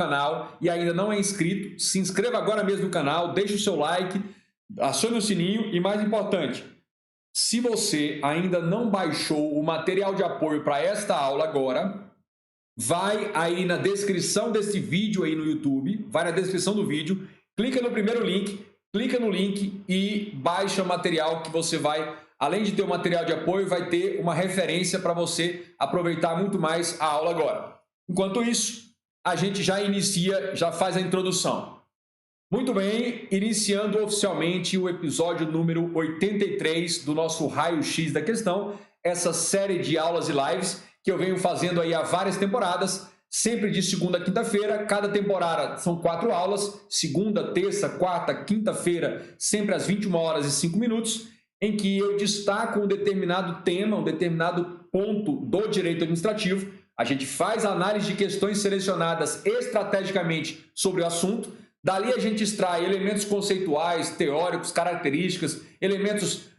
canal e ainda não é inscrito, se inscreva agora mesmo no canal, deixe o seu like, acione o sininho e, mais importante, se você ainda não baixou o material de apoio para esta aula agora, vai aí na descrição desse vídeo aí no YouTube, vai na descrição do vídeo, clica no primeiro link, clica no link e baixa o material que você vai, além de ter o material de apoio, vai ter uma referência para você aproveitar muito mais a aula agora. Enquanto isso, a gente já inicia, já faz a introdução. Muito bem, iniciando oficialmente o episódio número 83 do nosso raio-x da questão, essa série de aulas e lives que eu venho fazendo aí há várias temporadas, sempre de segunda a quinta-feira. Cada temporada são 4 aulas, segunda, terça, quarta, quinta-feira, sempre às 21h05, em que eu destaco um determinado tema, um determinado ponto do direito administrativo. A gente faz análise de questões selecionadas estrategicamente sobre o assunto. Dali a gente extrai elementos conceituais, teóricos, características, elementos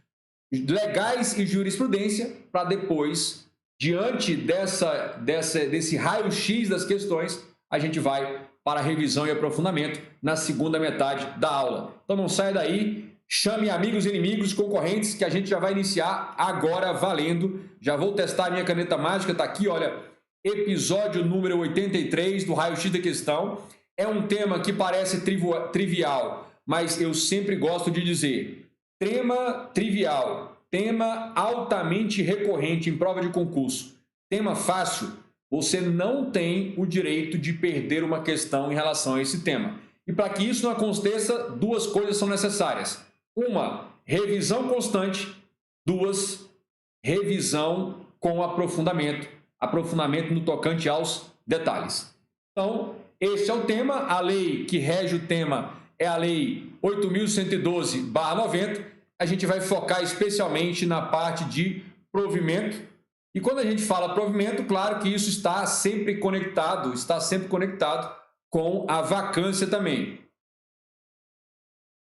legais e jurisprudência, para depois, diante desse raio-x das questões, a gente vai para a revisão e aprofundamento na segunda metade da aula. Então não saia daí, chame amigos, inimigos, concorrentes, que a gente já vai iniciar agora valendo. Já vou testar a minha caneta mágica, está aqui, olha, episódio número 83 do raio-x da questão. É um tema que parece trivial, mas eu sempre gosto de dizer, tema trivial, tema altamente recorrente em prova de concurso, tema fácil, você não tem o direito de perder uma questão em relação a esse tema. E para que isso não aconteça, 2 coisas são necessárias. 1, revisão constante. 2, revisão com aprofundamento no tocante aos detalhes. Então, esse é o tema. A lei que rege o tema é a Lei 8.112/90. A gente vai focar especialmente na parte de provimento. E quando a gente fala provimento, claro que isso está sempre conectado com a vacância também.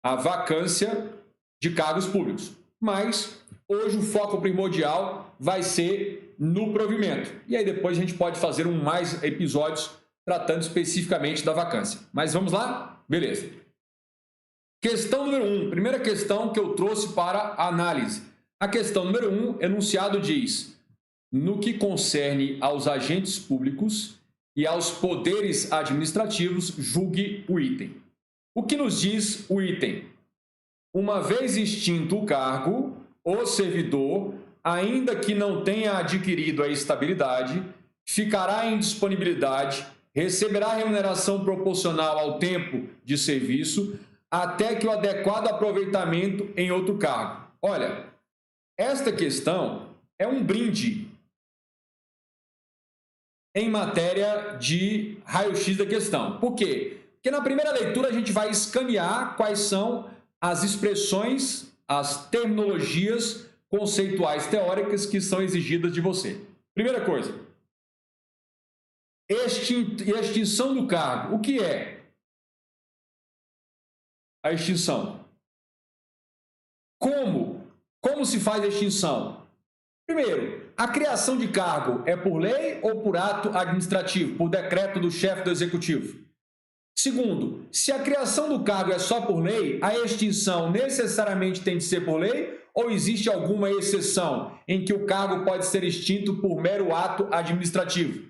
A vacância de cargos públicos. Mas hoje o foco primordial vai ser no provimento. E aí depois a gente pode fazer mais episódios tratando especificamente da vacância. Mas vamos lá? Beleza. Questão número 1. Primeira questão que eu trouxe para análise. A questão número 1, enunciado diz: no que concerne aos agentes públicos e aos poderes administrativos, julgue o item. O que nos diz o item? Uma vez extinto o cargo, o servidor, ainda que não tenha adquirido a estabilidade, ficará em disponibilidade, receberá remuneração proporcional ao tempo de serviço, até que o adequado aproveitamento em outro cargo. Olha, esta questão é um brinde em matéria de raio-x da questão. Por quê? Porque na primeira leitura a gente vai escanear quais são as expressões, as terminologias conceituais teóricas que são exigidas de você. Primeira coisa, extinção do cargo. O que é a extinção? Como se faz a extinção? Primeiro, a criação de cargo é por lei ou por ato administrativo, por decreto do chefe do executivo? Segundo, se a criação do cargo é só por lei, a extinção necessariamente tem de ser por lei ou existe alguma exceção em que o cargo pode ser extinto por mero ato administrativo?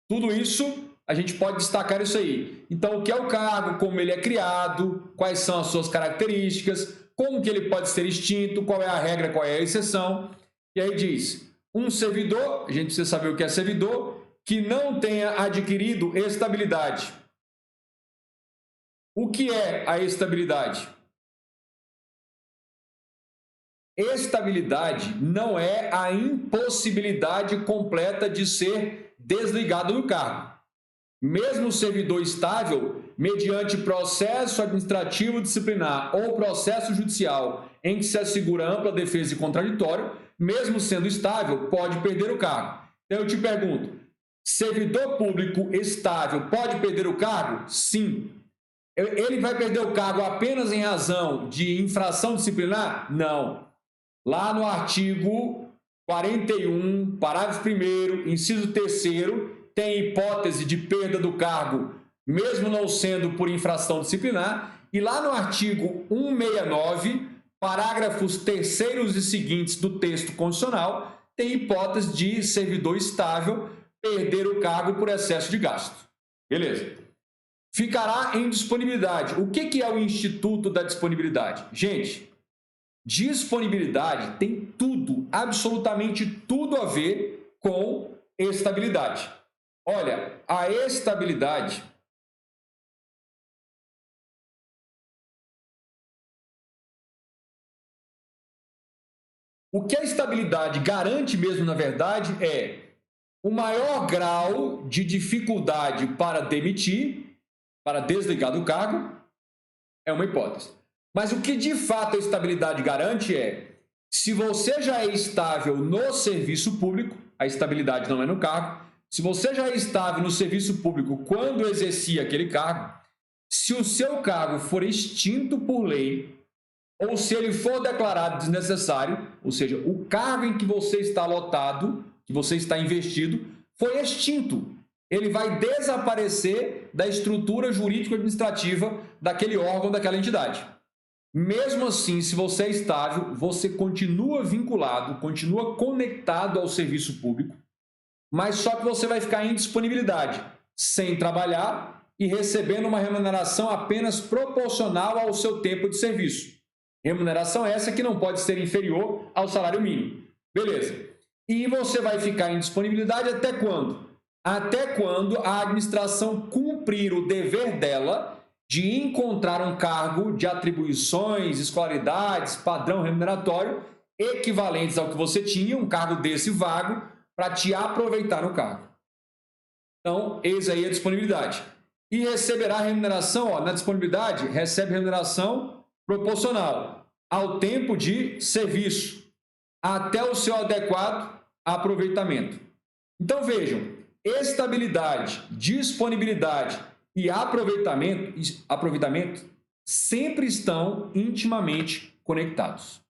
Tudo isso, a gente pode destacar isso aí. Então, o que é o cargo, como ele é criado, quais são as suas características, como que ele pode ser extinto, qual é a regra, qual é a exceção. E aí diz, um servidor, a gente precisa saber o que é servidor, que não tenha adquirido estabilidade. O que é a estabilidade? Estabilidade não é a impossibilidade completa de ser desligado do cargo. Mesmo o servidor estável, mediante processo administrativo disciplinar ou processo judicial em que se assegura ampla defesa e contraditório, mesmo sendo estável, pode perder o cargo. Então eu te pergunto, servidor público estável pode perder o cargo? Sim. Ele vai perder o cargo apenas em razão de infração disciplinar? Não. Lá no artigo 41, parágrafo 1º, inciso 3º, tem hipótese de perda do cargo mesmo não sendo por infração disciplinar, e lá no artigo 169, parágrafos terceiros e seguintes do texto constitucional, tem hipótese de servidor estável perder o cargo por excesso de gasto. Beleza. Ficará em disponibilidade. O que é o Instituto da Disponibilidade? Gente, disponibilidade tem tudo, absolutamente tudo a ver com estabilidade. Olha, a estabilidade o que a estabilidade garante mesmo, na verdade, é o maior grau de dificuldade para demitir, para desligar do cargo, é uma hipótese. Mas o que de fato a estabilidade garante é, se você já é estável no serviço público, a estabilidade não é no cargo, se você já é estável no serviço público quando exercia aquele cargo, se o seu cargo for extinto por lei, ou se ele for declarado desnecessário, ou seja, o cargo em que você está lotado, que você está investido, foi extinto. Ele vai desaparecer da estrutura jurídico-administrativa daquele órgão, daquela entidade. Mesmo assim, se você é estável, você continua vinculado, continua conectado ao serviço público, mas só que você vai ficar em disponibilidade, sem trabalhar e recebendo uma remuneração apenas proporcional ao seu tempo de serviço. Remuneração essa que não pode ser inferior ao salário mínimo. Beleza. E você vai ficar em disponibilidade até quando? Até quando a administração cumprir o dever dela de encontrar um cargo de atribuições, escolaridades, padrão remuneratório equivalentes ao que você tinha, um cargo desse vago, para te aproveitar no cargo. Então, eis aí a disponibilidade. E receberá remuneração, na disponibilidade, recebe remuneração proporcional ao tempo de serviço, até o seu adequado aproveitamento. Então, vejam, estabilidade, disponibilidade e aproveitamento sempre estão intimamente conectados.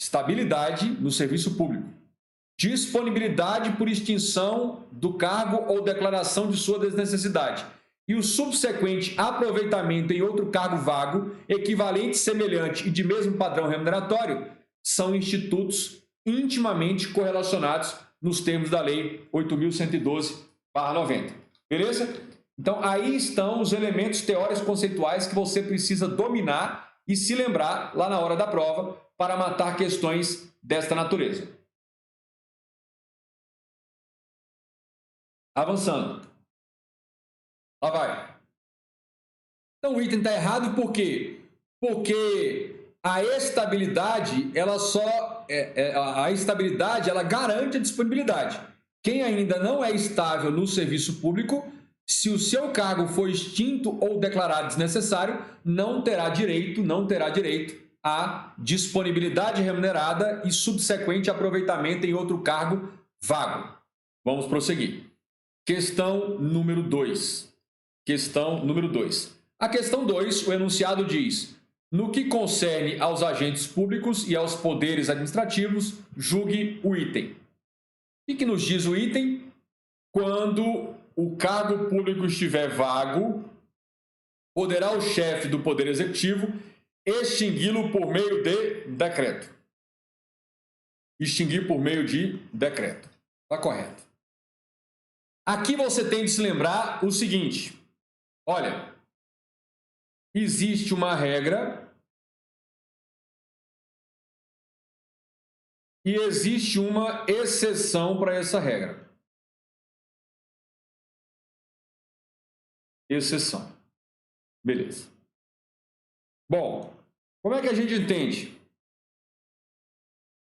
Estabilidade no serviço público, disponibilidade por extinção do cargo ou declaração de sua desnecessidade e o subsequente aproveitamento em outro cargo vago, equivalente, semelhante e de mesmo padrão remuneratório, são institutos intimamente correlacionados nos termos da Lei 8.112/90. Beleza? Então, aí estão os elementos teóricos conceituais que você precisa dominar e se lembrar lá na hora da prova para matar questões desta natureza. Avançando. Lá vai. Então, o item está errado por quê? Porque a estabilidade, a estabilidade, ela garante a disponibilidade. Quem ainda não é estável no serviço público, se o seu cargo for extinto ou declarado desnecessário, não terá direito à disponibilidade remunerada e subsequente aproveitamento em outro cargo vago. Vamos prosseguir. Questão número 2. A questão 2, o enunciado diz: no que concerne aos agentes públicos e aos poderes administrativos, julgue o item. O que nos diz o item? Quando o cargo público estiver vago, poderá o chefe do Poder Executivo extingui-lo por meio de decreto. Extinguir por meio de decreto. Está correto. Aqui você tem de se lembrar o seguinte: olha, existe uma regra e existe uma exceção para essa regra. Exceção. Beleza. Bom, como é que a gente entende?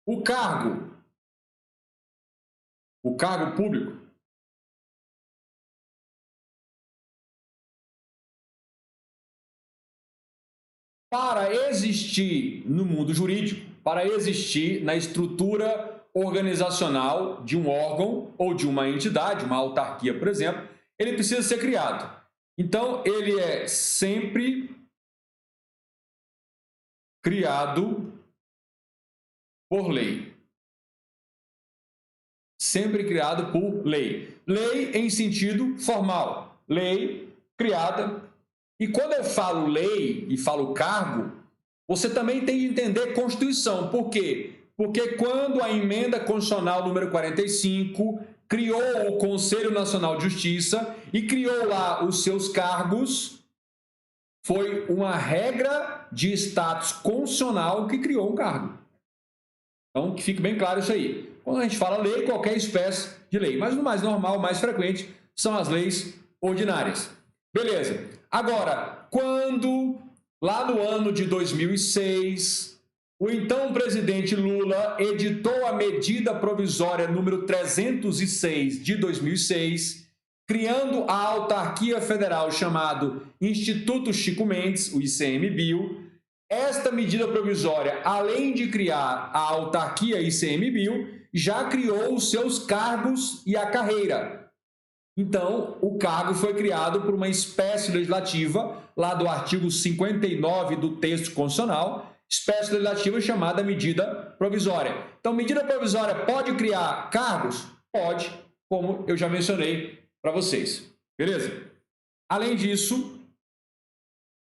O cargo público, para existir no mundo jurídico, para existir na estrutura organizacional de um órgão ou de uma entidade, uma autarquia, por exemplo, ele precisa ser criado. Então, ele é sempre criado por lei. Sempre criado por lei. Lei em sentido formal. Lei criada. E quando eu falo lei e falo cargo, você também tem de entender Constituição. Por quê? Porque quando a emenda constitucional número 45 criou o Conselho Nacional de Justiça e criou lá os seus cargos, foi uma regra de status constitucional que criou o cargo. Então, que fique bem claro isso aí. Quando a gente fala lei, qualquer espécie de lei. Mas o mais normal, o mais frequente, são as leis ordinárias. Beleza. Agora, quando, lá no ano de 2006, o então presidente Lula editou a medida provisória número 306 de 2006, criando a autarquia federal chamado Instituto Chico Mendes, o ICMBio. Esta medida provisória, além de criar a autarquia ICMBio, já criou os seus cargos e a carreira. Então, o cargo foi criado por uma espécie legislativa, lá do artigo 59 do texto constitucional, espécie legislativa chamada medida provisória. Então, medida provisória pode criar cargos? Pode, como eu já mencionei para vocês. Beleza? Além disso,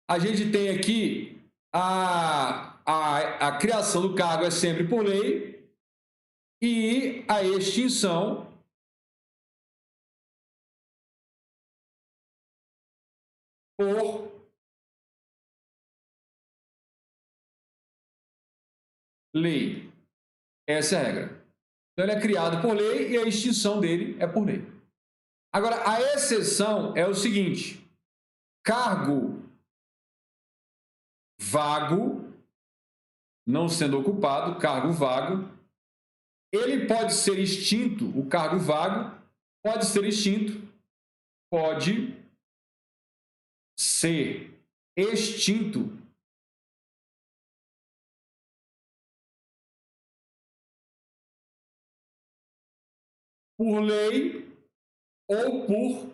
a gente tem aqui a criação do cargo é sempre por lei e a extinção por lei. Essa é a regra. Então, ele é criado por lei e a extinção dele é por lei. Agora, a exceção é o seguinte: cargo vago, não sendo ocupado, cargo vago, ele pode ser extinto, o cargo vago pode ser extinto, pode ser extinto por lei ou por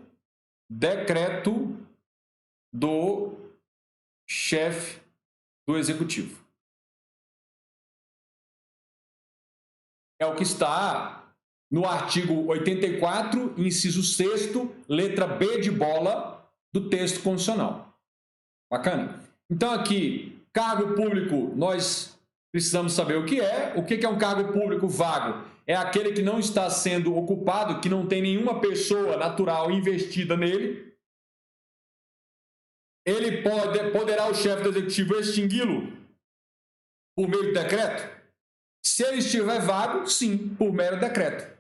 decreto do chefe do executivo. É o que está no artigo 84, inciso 6º, letra B de bola do texto constitucional. Bacana? Então aqui, cargo público, nós precisamos saber o que é. O que é um cargo público vago? É aquele que não está sendo ocupado, que não tem nenhuma pessoa natural investida nele. Ele poderá o chefe do executivo extingui-lo por meio de decreto? Se ele estiver vago, sim, por mero decreto.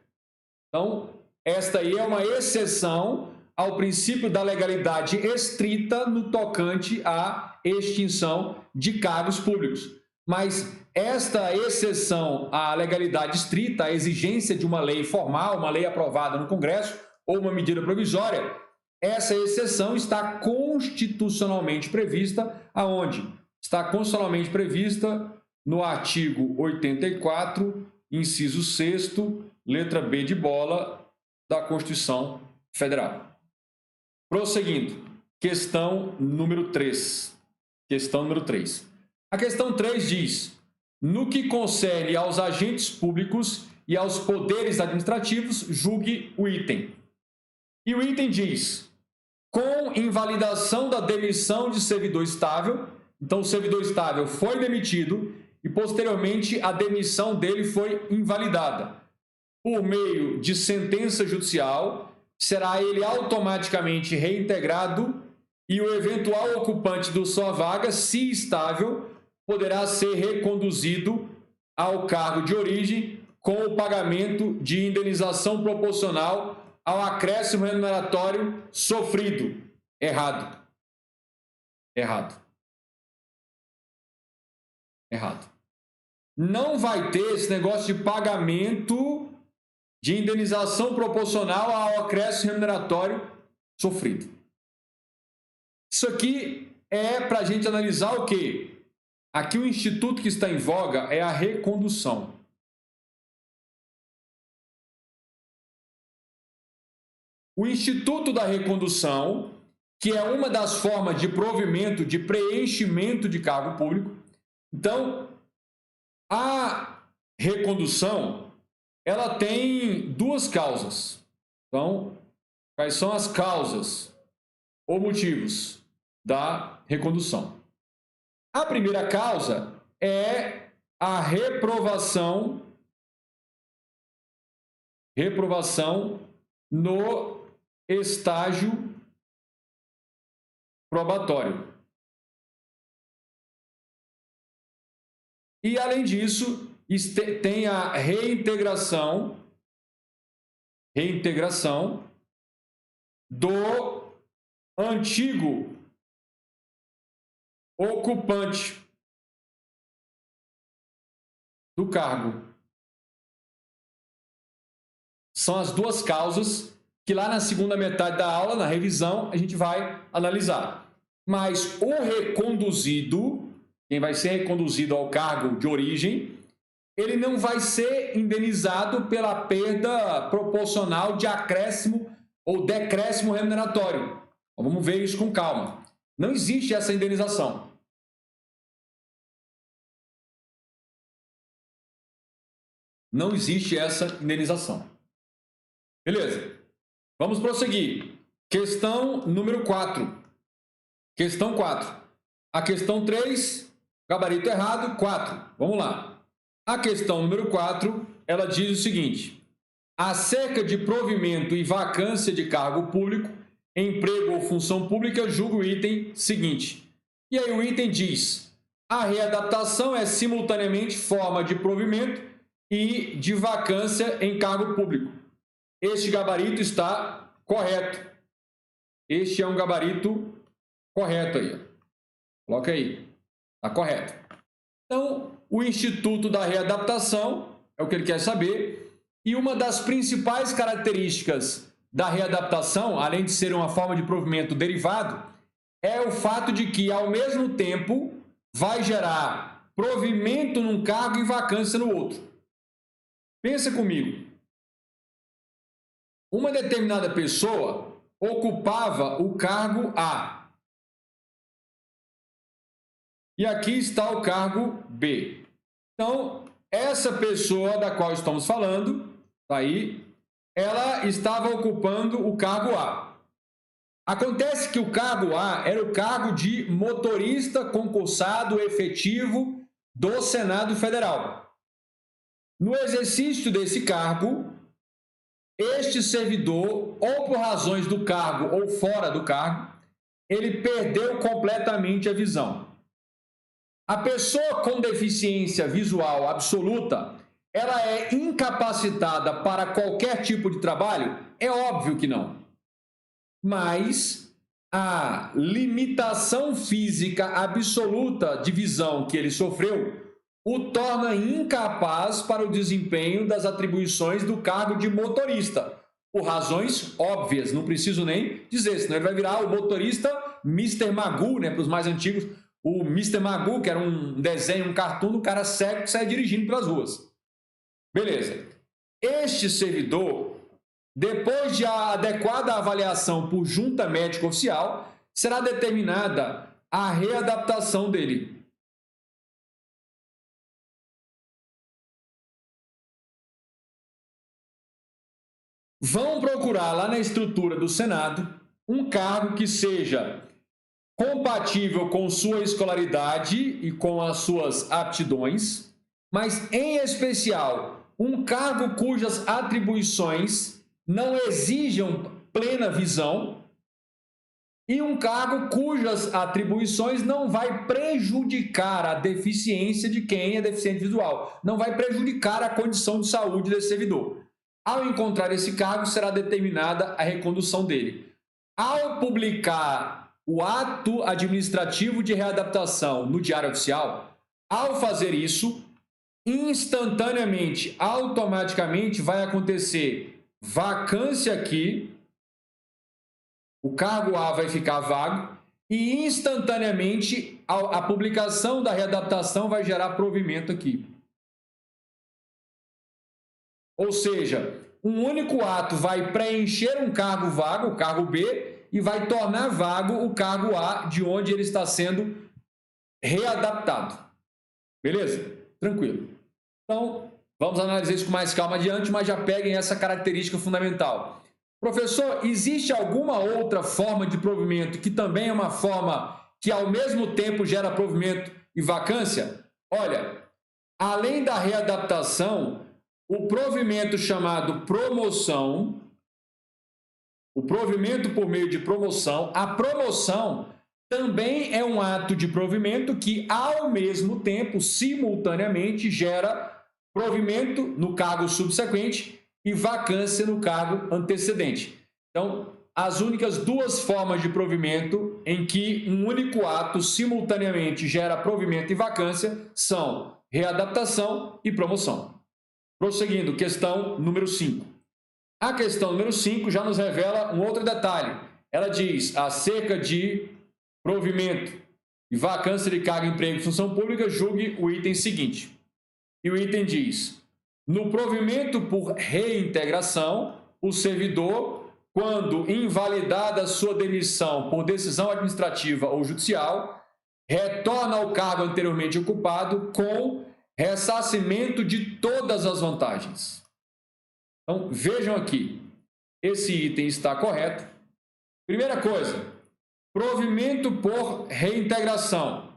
Então, esta aí é uma exceção ao princípio da legalidade estrita no tocante à extinção de cargos públicos. Mas esta exceção à legalidade estrita, à exigência de uma lei formal, uma lei aprovada no Congresso ou uma medida provisória, essa exceção está constitucionalmente prevista aonde? Está constitucionalmente prevista no artigo 84, inciso 6º, letra B de bola da Constituição Federal. Prosseguindo, questão número 3. Questão número 3. A questão 3 diz: no que concerne aos agentes públicos e aos poderes administrativos, julgue o item. E o item diz: com invalidação da demissão de servidor estável, então o servidor estável foi demitido e posteriormente a demissão dele foi invalidada. Por meio de sentença judicial, será ele automaticamente reintegrado e o eventual ocupante de sua vaga, se estável, poderá ser reconduzido ao cargo de origem com o pagamento de indenização proporcional ao acréscimo remuneratório sofrido. Errado. Errado. Errado. Não vai ter esse negócio de pagamento de indenização proporcional ao acréscimo remuneratório sofrido. Isso aqui é para a gente analisar o quê? Aqui o instituto que está em voga é a recondução. O instituto da recondução, que é uma das formas de provimento, de preenchimento de cargo público. Então, a recondução, ela tem duas causas. Então, quais são as causas? ou motivos da recondução. A primeira causa é a reprovação no estágio probatório. E, além disso, tem a reintegração do antigo ocupante do cargo. São as duas causas que lá na segunda metade da aula, na revisão, a gente vai analisar. Mas o reconduzido, quem vai ser reconduzido ao cargo de origem, ele não vai ser indenizado pela perda proporcional de acréscimo ou decréscimo remuneratório. Então, vamos ver isso com calma. Não existe essa indenização. Não existe essa indenização. Beleza. Vamos prosseguir. Questão número 4. Questão 4. A questão 3, gabarito errado, 4. Vamos lá. A questão número 4, ela diz o seguinte: acerca de provimento e vacância de cargo público, emprego ou função pública, julga o item seguinte. E aí o item diz: a readaptação é simultaneamente forma de provimento e de vacância em cargo público. Este gabarito está correto. Este é um gabarito correto aí. Coloca aí. Está correto. Então, o Instituto da Readaptação é o que ele quer saber. E uma das principais características da readaptação, além de ser uma forma de provimento derivado, é o fato de que, ao mesmo tempo, vai gerar provimento num cargo e vacância no outro. Pensa comigo. Uma determinada pessoa ocupava o cargo A. E aqui está o cargo B. Então, essa pessoa da qual estamos falando, tá aí, ela estava ocupando o cargo A. Acontece que o cargo A era o cargo de motorista concursado efetivo do Senado Federal. No exercício desse cargo, este servidor, ou por razões do cargo ou fora do cargo, ele perdeu completamente a visão. A pessoa com deficiência visual absoluta, ela é incapacitada para qualquer tipo de trabalho? É óbvio que não. Mas a limitação física absoluta de visão que ele sofreu o torna incapaz para o desempenho das atribuições do cargo de motorista, por razões óbvias, não preciso nem dizer, senão ele vai virar o motorista Mr. Magoo, né, para os mais antigos, o Mr. Magoo, que era um desenho, um cartoon do cara cego que sai dirigindo pelas ruas. Beleza. Este servidor, depois de adequada avaliação por junta médica oficial, será determinada a readaptação dele. Vão procurar lá na estrutura do Senado um cargo que seja compatível com sua escolaridade e com as suas aptidões, mas, em especial, um cargo cujas atribuições não exijam plena visão e um cargo cujas atribuições não vai prejudicar a deficiência de quem é deficiente visual, não vai prejudicar a condição de saúde desse servidor. Ao encontrar esse cargo, será determinada a recondução dele. Ao publicar o ato administrativo de readaptação no Diário Oficial, ao fazer isso, instantaneamente, automaticamente vai acontecer vacância aqui, o cargo A vai ficar vago e instantaneamente a publicação da readaptação vai gerar provimento aqui. Ou seja, um único ato vai preencher um cargo vago, o cargo B, e vai tornar vago o cargo A, de onde ele está sendo readaptado. Beleza? Tranquilo. Então, vamos analisar isso com mais calma adiante, mas já peguem essa característica fundamental. Professor, existe alguma outra forma de provimento que também é uma forma que ao mesmo tempo gera provimento e vacância? Olha, além da readaptação, o provimento chamado promoção, o provimento por meio de promoção, a promoção também é um ato de provimento que, ao mesmo tempo, simultaneamente, gera provimento no cargo subsequente e vacância no cargo antecedente. Então, as únicas duas formas de provimento em que um único ato simultaneamente gera provimento e vacância são readaptação e promoção. Prosseguindo, questão número 5. A questão número 5 já nos revela um outro detalhe. Ela diz, acerca de provimento e vacância de cargo, emprego e função pública, julgue o item seguinte. E o item diz, no provimento por reintegração, o servidor, quando invalidada sua demissão por decisão administrativa ou judicial, retorna ao cargo anteriormente ocupado com ressarcimento de todas as vantagens. Então, vejam aqui, esse item está correto. Primeira coisa, provimento por reintegração.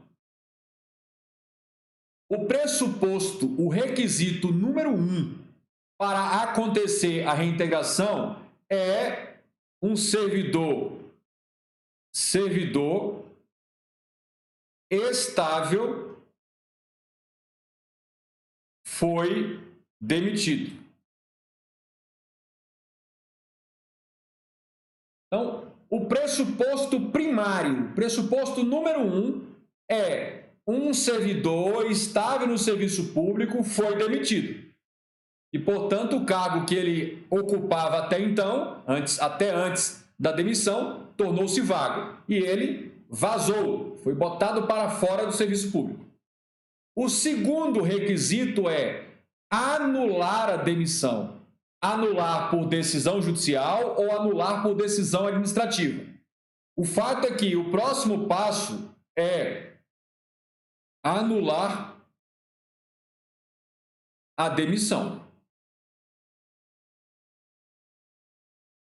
O pressuposto, o requisito número 1 para acontecer a reintegração é um servidor estável foi demitido. Então, o pressuposto primário, pressuposto número 1 é um servidor estável no serviço público foi demitido. E, portanto, o cargo que ele ocupava até então, até antes da demissão, tornou-se vago. E ele vazou, foi botado para fora do serviço público. O segundo requisito é anular a demissão. Anular por decisão judicial ou anular por decisão administrativa. O fato é que o próximo passo é anular a demissão.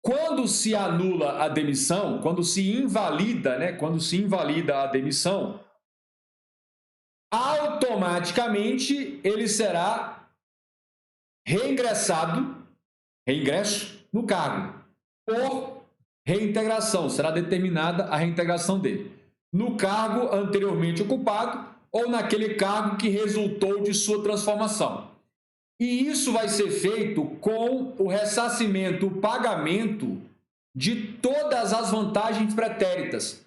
Quando se anula a demissão, quando se invalida, quando se invalida a demissão, automaticamente ele será reingresso no cargo, por reintegração, será determinada a reintegração dele, no cargo anteriormente ocupado ou naquele cargo que resultou de sua transformação. E isso vai ser feito com o ressarcimento, o pagamento de todas as vantagens pretéritas,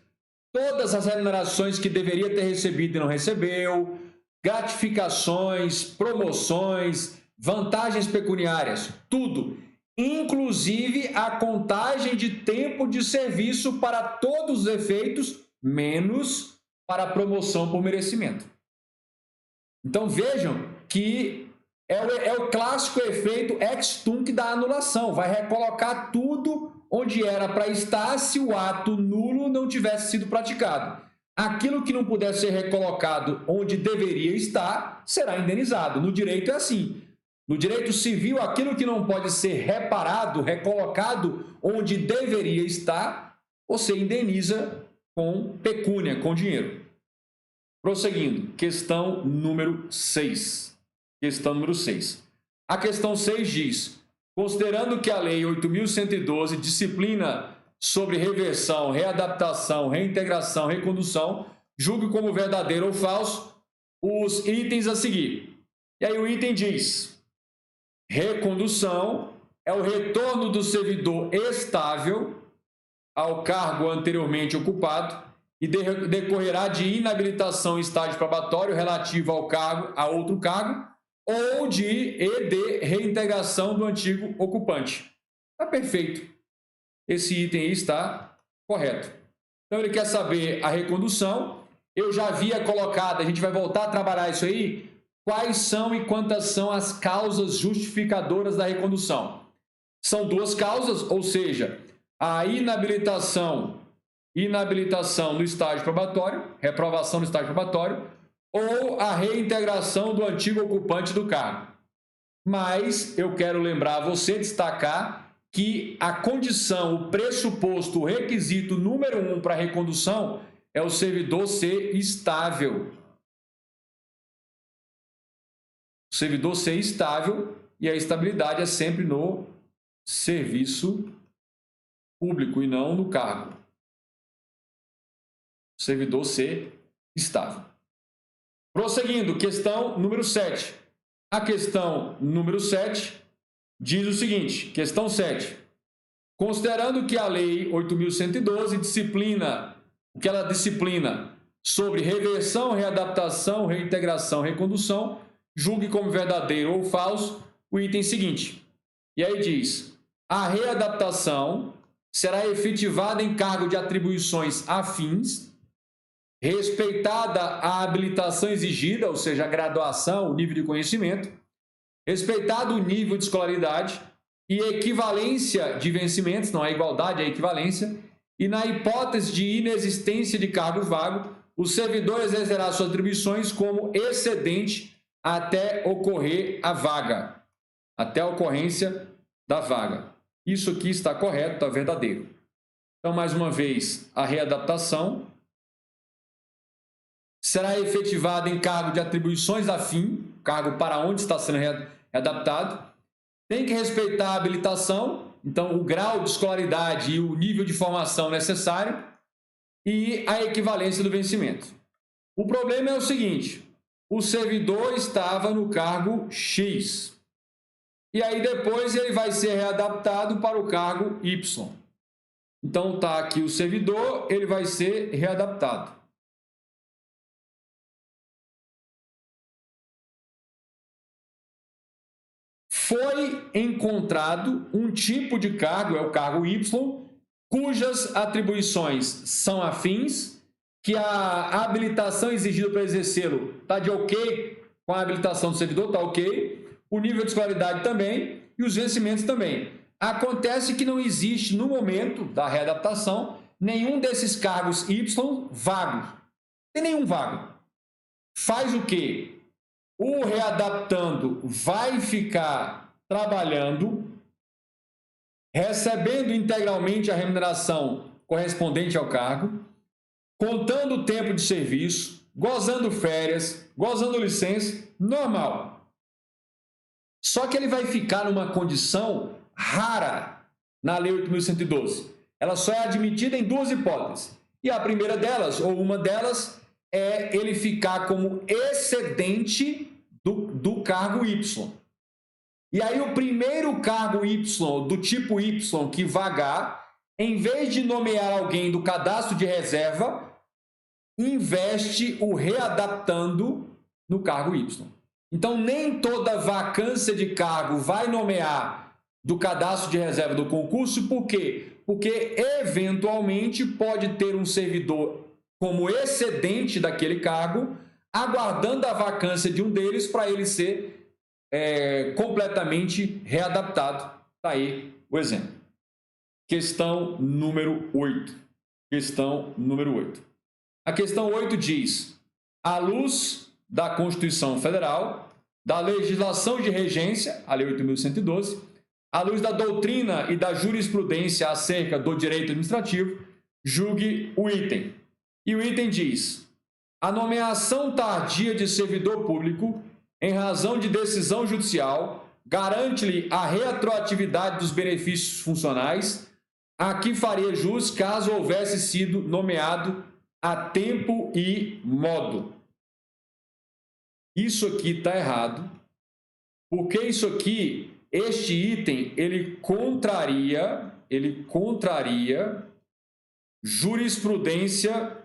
todas as remunerações que deveria ter recebido e não recebeu, gratificações, promoções, vantagens pecuniárias, tudo, inclusive a contagem de tempo de serviço para todos os efeitos, menos para a promoção por merecimento. Então vejam que é o clássico efeito ex tunc da anulação, vai recolocar tudo onde era para estar se o ato nulo não tivesse sido praticado. Aquilo que não puder ser recolocado onde deveria estar, será indenizado. No direito é assim. No direito civil, aquilo que não pode ser reparado, recolocado onde deveria estar, você indeniza com pecúnia, com dinheiro. Prosseguindo, questão número 6. Questão número 6. A questão 6 diz, considerando que a Lei 8.112 disciplina sobre reversão, readaptação, reintegração, recondução, julgue como verdadeiro ou falso os itens a seguir. E aí o item diz, recondução é o retorno do servidor estável ao cargo anteriormente ocupado e decorrerá de inabilitação em estágio probatório relativo ao cargo, a outro cargo, ou de reintegração do antigo ocupante. Está perfeito. Esse item aí está correto. Então, ele quer saber a recondução. Eu já havia colocado, a gente vai voltar a trabalhar isso aí, quais são e quantas são as causas justificadoras da recondução. São duas causas, ou seja, a inabilitação no estágio probatório, reprovação no estágio probatório, ou a reintegração do antigo ocupante do cargo. Mas eu quero lembrar você, destacar que a condição, o pressuposto, o requisito número 1 para a recondução é o servidor ser estável. O servidor ser estável, e a estabilidade é sempre no serviço público e não no cargo. O servidor ser estável. Prosseguindo, questão número 7. A questão número 7 diz o seguinte, questão 7. Considerando que a Lei 8.112 disciplina, o que ela disciplina sobre reversão, readaptação, reintegração, recondução, julgue como verdadeiro ou falso o item seguinte. E aí diz, a readaptação será efetivada em cargo de atribuições afins, respeitada a habilitação exigida, ou seja, a graduação, o nível de conhecimento, respeitado o nível de escolaridade e equivalência de vencimentos, não é igualdade, é equivalência, e na hipótese de inexistência de cargo vago, o servidor exercerá suas atribuições como excedente até ocorrer a vaga, até a ocorrência da vaga. Isso aqui está correto, está verdadeiro. Então, mais uma vez, a readaptação será efetivada em cargo de atribuições afim, cargo para onde está sendo readaptado, tem que respeitar a habilitação, então o grau de escolaridade e o nível de formação necessário e a equivalência do vencimento. O problema é o seguinte, o servidor estava no cargo X, e aí depois ele vai ser readaptado para o cargo Y. Então está aqui o servidor, ele vai ser readaptado. Foi encontrado um tipo de cargo, é o cargo Y, cujas atribuições são afins, que a habilitação exigida para exercê-lo está de ok com a habilitação do servidor, está ok, o nível de escolaridade também e os vencimentos também. Acontece que não existe, no momento da readaptação, nenhum desses cargos Y vago. Não tem nenhum vago. Faz o quê? O readaptando vai ficar trabalhando, recebendo integralmente a remuneração correspondente ao cargo, contando o tempo de serviço, gozando férias, gozando licença, normal. Só que ele vai ficar numa condição rara na Lei 8.112. Ela só é admitida em duas hipóteses. E a primeira delas, ou uma delas, é ele ficar como excedente do cargo Y. E aí o primeiro cargo Y, do tipo Y, que vagar, em vez de nomear alguém do cadastro de reserva, investe o readaptando no cargo Y. Então, nem toda vacância de cargo vai nomear do cadastro de reserva do concurso, por quê? Porque, eventualmente, pode ter um servidor como excedente daquele cargo, aguardando a vacância de um deles para ele ser completamente readaptado. Está aí o exemplo. Questão número 8. Questão número 8. A questão 8 diz, à luz da Constituição Federal, da legislação de regência, a Lei 8.112, à luz da doutrina e da jurisprudência acerca do direito administrativo, julgue o item. E o item diz, a nomeação tardia de servidor público em razão de decisão judicial garante-lhe a retroatividade dos benefícios funcionais a que faria jus caso houvesse sido nomeado a tempo e modo. Isso aqui está errado, porque isso aqui, este item, ele contraria jurisprudência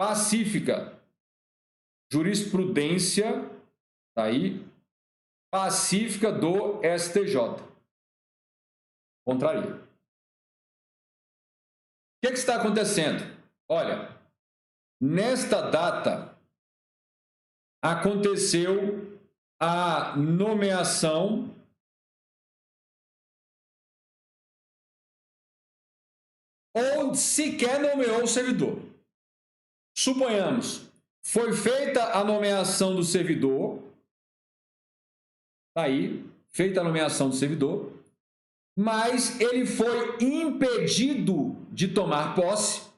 pacífica. Jurisprudência, tá aí, pacífica do STJ. Contraria. O que está acontecendo? Olha, nesta data aconteceu a nomeação ou sequer nomeou o servidor. Suponhamos, foi feita a nomeação do servidor, tá aí, feita a nomeação do servidor, mas ele foi impedido de tomar posse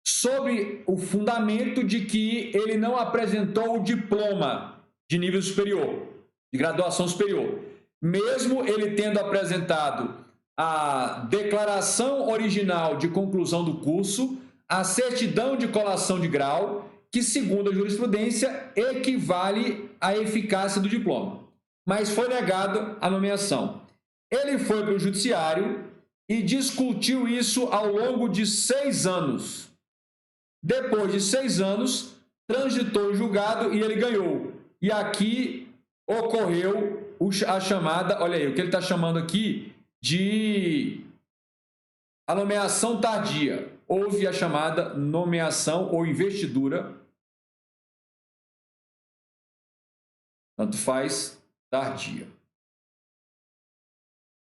sob o fundamento de que ele não apresentou o diploma de nível superior, de graduação superior, mesmo ele tendo apresentado a declaração original de conclusão do curso, a certidão de colação de grau, que, segundo a jurisprudência, equivale à eficácia do diploma. Mas foi negado a nomeação. Ele foi para o judiciário e discutiu isso ao longo de 6 anos. Depois de 6 anos, transitou o julgado e ele ganhou. E aqui ocorreu a chamada, olha aí, o que ele está chamando aqui de a nomeação tardia. Houve a chamada nomeação ou investidura, tanto faz, tardia.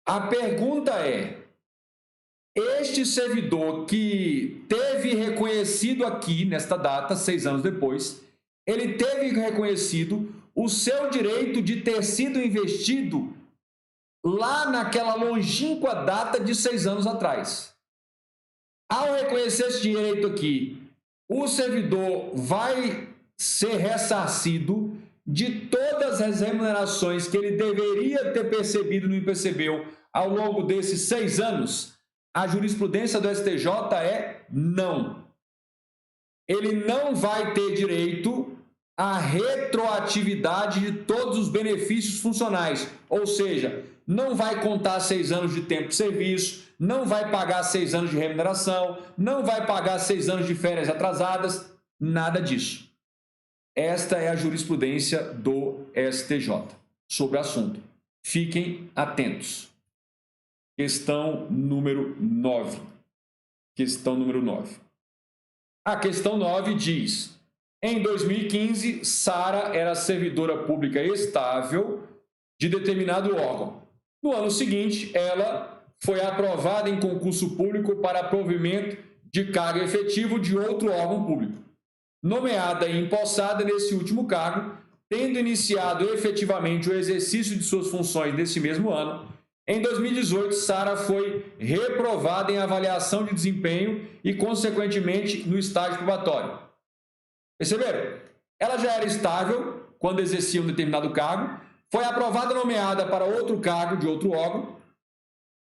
A pergunta é: este servidor que teve reconhecido aqui, nesta data, 6 anos depois, ele teve reconhecido o seu direito de ter sido investido lá naquela longínqua data de 6 anos atrás. Ao reconhecer esse direito aqui, o servidor vai ser ressarcido de todas as remunerações que ele deveria ter percebido e não percebeu ao longo desses 6 anos? A jurisprudência do STJ é não. Ele não vai ter direito à retroatividade de todos os benefícios funcionais, ou seja, não vai contar 6 anos de tempo de serviço, não vai pagar 6 anos de remuneração, não vai pagar 6 anos de férias atrasadas, nada disso. Esta é a jurisprudência do STJ sobre o assunto. Fiquem atentos. Questão número 9. Questão número 9. A questão 9 diz: em 2015, Sara era servidora pública estável de determinado órgão. No ano seguinte, ela foi aprovada em concurso público para provimento de cargo efetivo de outro órgão público. Nomeada e empossada nesse último cargo, tendo iniciado efetivamente o exercício de suas funções nesse mesmo ano, em 2018, Sara foi reprovada em avaliação de desempenho e, consequentemente, no estágio probatório. Perceberam? Ela já era estável quando exercia um determinado cargo, foi aprovada e nomeada para outro cargo de outro órgão.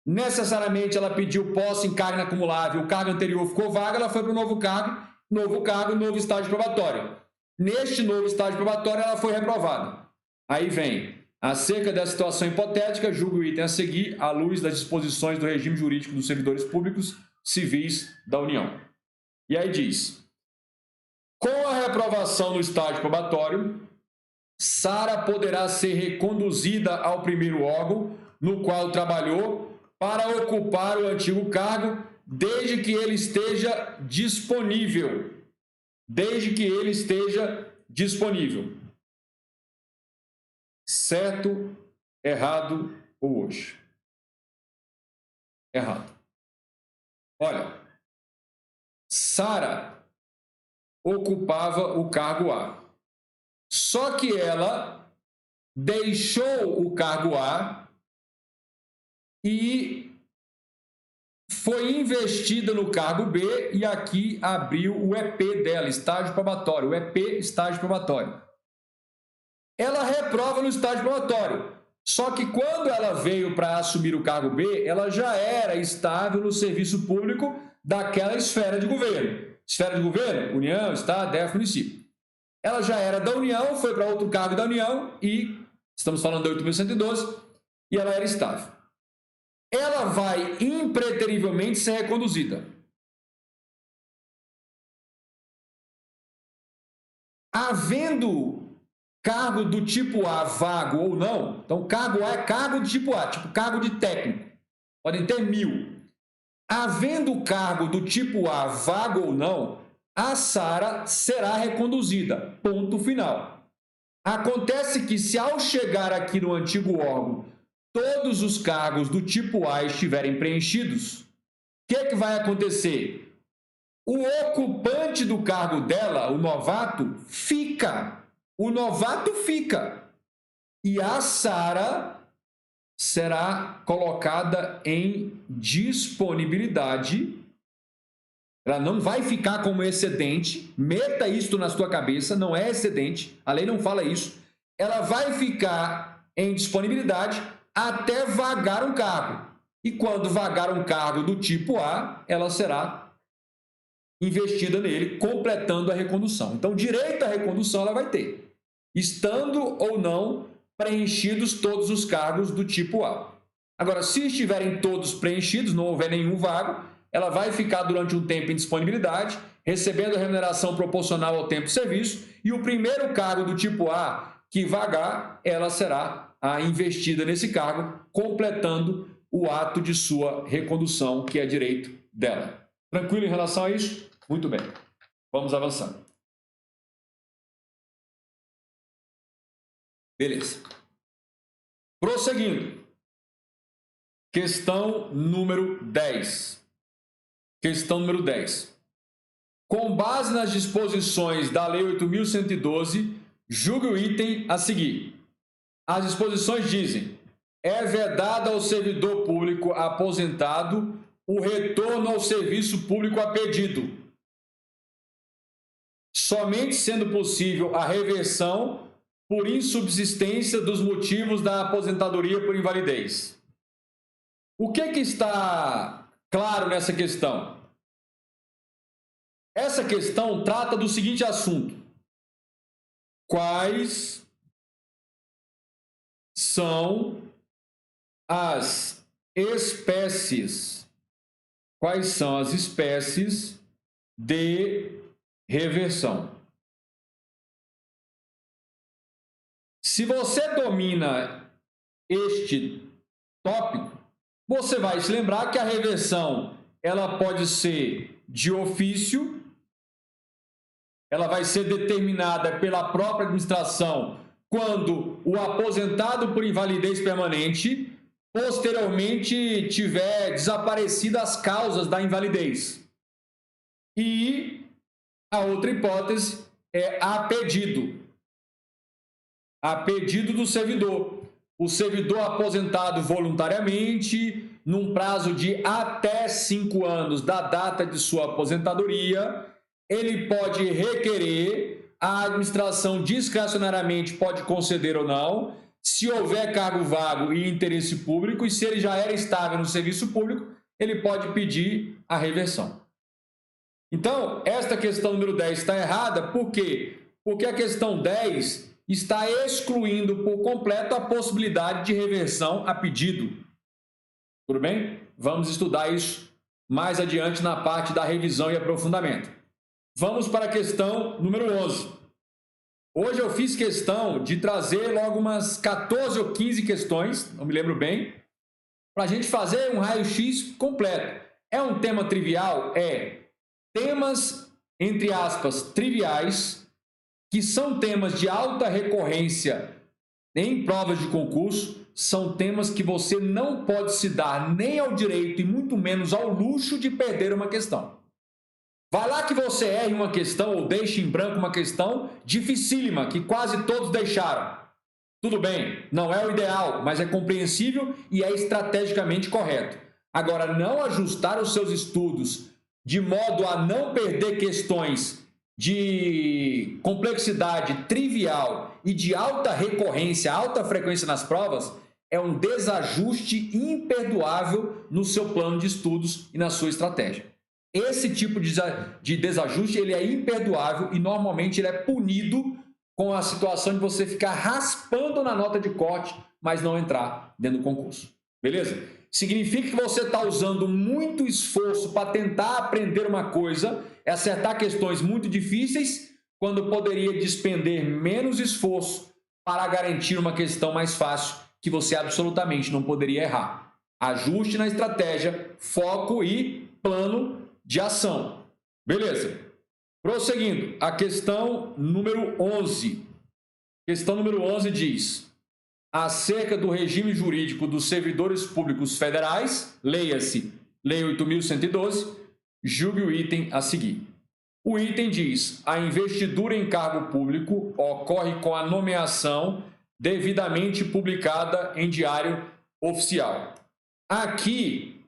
Necessariamente, ela pediu posse em cargo inacumulável, o cargo anterior ficou vago, ela foi para o novo cargo, novo estágio probatório. Neste novo estágio probatório, ela foi reprovada. Aí vem: acerca da situação hipotética, julgo o item a seguir à luz das disposições do regime jurídico dos servidores públicos civis da União. E aí diz: com a reprovação no estágio probatório, Sara poderá ser reconduzida ao primeiro órgão no qual trabalhou para ocupar o antigo cargo, desde que ele esteja disponível. Desde que ele esteja disponível. Certo, errado ou hoje? Errado. Olha, Sara ocupava o cargo A. Só que ela deixou o cargo A e foi investida no cargo B e aqui abriu o EP dela, estágio probatório, o EP, estágio probatório. Ela reprova no estágio probatório. Só que quando ela veio para assumir o cargo B, ela já era estável no serviço público daquela esfera de governo. Esfera de governo, União, Estado, DF, município. Ela já era da União, foi para outro cargo da União e, estamos falando da 8.112, e ela era estável. Ela vai impreterivelmente ser reconduzida. Havendo cargo do tipo A vago ou não, então cargo A é cargo do tipo A, tipo cargo de técnico, podem ter 1.000. Havendo cargo do tipo A vago ou não, a Sara será reconduzida, ponto final. Acontece que se ao chegar aqui no antigo órgão, todos os cargos do tipo A estiverem preenchidos, o que vai acontecer? O ocupante do cargo dela, o novato, fica. O novato fica. E a Sara será colocada em disponibilidade. Ela não vai ficar como excedente. Meta isso na sua cabeça, não é excedente. A lei não fala isso. Ela vai ficar em disponibilidade até vagar um cargo. E quando vagar um cargo do tipo A, ela será investida nele, completando a recondução. Então, direito à recondução ela vai ter, estando ou não preenchidos todos os cargos do tipo A. Agora, se estiverem todos preenchidos, não houver nenhum vago, ela vai ficar durante um tempo em disponibilidade, recebendo a remuneração proporcional ao tempo de serviço, e o primeiro cargo do tipo A que vagar, ela será a investida nesse cargo, completando o ato de sua recondução, que é direito dela. Tranquilo em relação a isso? Muito bem. Vamos avançar. Beleza. Prosseguindo. Questão número 10. Questão número 10. Com base nas disposições da Lei 8.112, julgue o item a seguir. As disposições dizem: é vedado ao servidor público aposentado o retorno ao serviço público a pedido, somente sendo possível a reversão por insubsistência dos motivos da aposentadoria por invalidez. O que está claro nessa questão? Essa questão trata do seguinte assunto: quais são as espécies de reversão? Se você domina este tópico, você vai se lembrar que a reversão ela pode ser de ofício, ela vai ser determinada pela própria administração quando o aposentado por invalidez permanente posteriormente tiver desaparecido as causas da invalidez. E a outra hipótese é a pedido do servidor. O servidor aposentado voluntariamente, num prazo de até 5 anos da data de sua aposentadoria, ele pode requerer, a administração discrecionariamente pode conceder ou não, se houver cargo vago e interesse público, e se ele já era estável no serviço público, ele pode pedir a reversão. Então, esta questão número 10 está errada, por quê? Porque a questão 10 está excluindo por completo a possibilidade de reversão a pedido. Tudo bem? Vamos estudar isso mais adiante na parte da revisão e aprofundamento. Vamos para a questão número 11. Hoje eu fiz questão de trazer logo umas 14 ou 15 questões, não me lembro bem, para a gente fazer um raio-x completo. É um tema trivial? É. Temas, entre aspas, triviais, que são temas de alta recorrência em provas de concurso, são temas que você não pode se dar nem ao direito e muito menos ao luxo de perder uma questão. Vai lá que você erre uma questão ou deixe em branco uma questão dificílima, que quase todos deixaram. Tudo bem, não é o ideal, mas é compreensível e é estrategicamente correto. Agora, não ajustar os seus estudos de modo a não perder questões de complexidade trivial e de alta recorrência, alta frequência nas provas, é um desajuste imperdoável no seu plano de estudos e na sua estratégia. Esse tipo de desajuste ele é imperdoável e normalmente ele é punido com a situação de você ficar raspando na nota de corte, mas não entrar dentro do concurso. Beleza? Significa que você está usando muito esforço para tentar aprender uma coisa, acertar questões muito difíceis, quando poderia despender menos esforço para garantir uma questão mais fácil que você absolutamente não poderia errar. Ajuste na estratégia, foco e plano de ação. Beleza. Prosseguindo, a questão número 11. Questão número 11 diz: acerca do regime jurídico dos servidores públicos federais, leia-se Lei 8.112, julgue o item a seguir. O item diz: a investidura em cargo público ocorre com a nomeação devidamente publicada em Diário oficial. Aqui,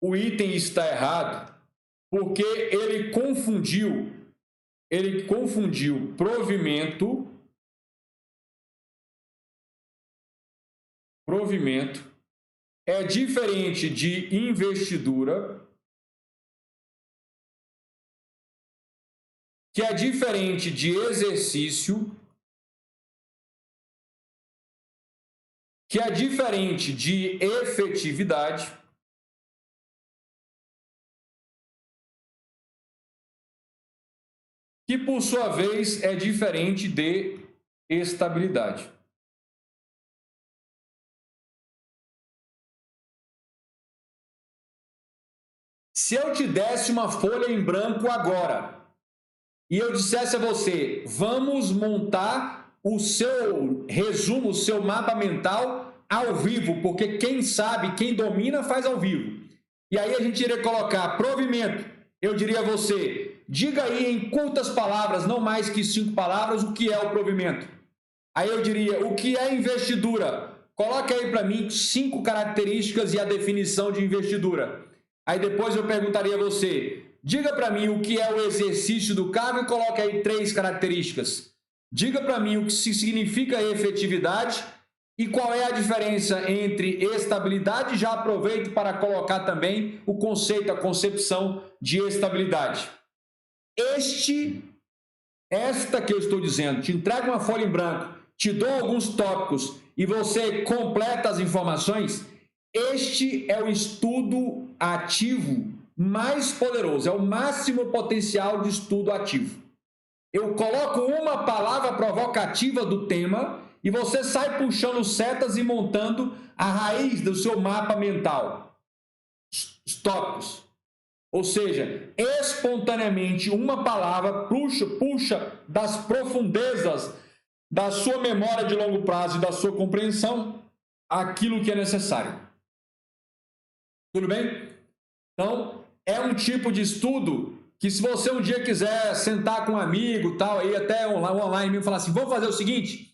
o item está errado porque ele confundiu provimento é diferente de investidura, que é diferente de exercício, que é diferente de efetividade, que por sua vez é diferente de estabilidade. Se eu te desse uma folha em branco agora e eu dissesse a você, vamos montar o seu resumo, o seu mapa mental ao vivo, porque quem sabe, quem domina faz ao vivo. E aí a gente iria colocar provimento. Eu diria a você, diga aí em curtas palavras, não mais que 5 palavras, o que é o provimento. Aí eu diria, o que é investidura? Coloque aí para mim 5 características e a definição de investidura. Aí depois eu perguntaria a você, diga para mim o que é o exercício do cargo e coloque aí 3 características. Diga para mim o que significa efetividade e qual é a diferença entre estabilidade. Já aproveito para colocar também o conceito, a concepção de estabilidade. Esta que eu estou dizendo, te entrego uma folha em branco, te dou alguns tópicos e você completa as informações. Este é o estudo ativo mais poderoso, é o máximo potencial de estudo ativo. Eu coloco uma palavra provocativa do tema e você sai puxando setas e montando a raiz do seu mapa mental. Os tópicos. Ou seja, espontaneamente uma palavra puxa das profundezas da sua memória de longo prazo e da sua compreensão aquilo que é necessário. Tudo bem? Então, é um tipo de estudo que se você um dia quiser sentar com um amigo, tal, aí até online mesmo, falar assim, vamos fazer o seguinte,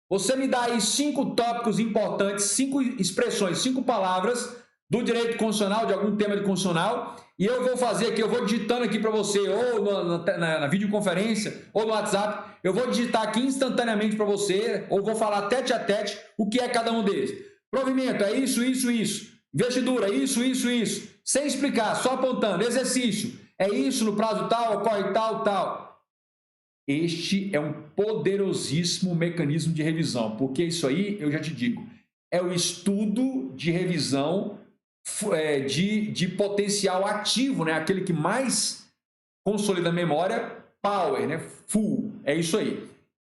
você me dá aí 5 tópicos importantes, 5 expressões, 5 palavras do direito constitucional, de algum tema de constitucional, e eu vou fazer aqui, eu vou digitando aqui para você, ou na videoconferência, ou no WhatsApp, eu vou digitar aqui instantaneamente para você, ou vou falar tete a tete o que é cada um deles. Provimento, é isso, isso, isso. Investidura, isso, isso, isso. Sem explicar, só apontando. Exercício, é isso no prazo tal, ocorre tal, tal. Este é um poderosíssimo mecanismo de revisão, porque isso aí, eu já te digo, é o estudo de revisão de potencial ativo, né? Aquele que mais consolida a memória, power, né? Full, é isso aí.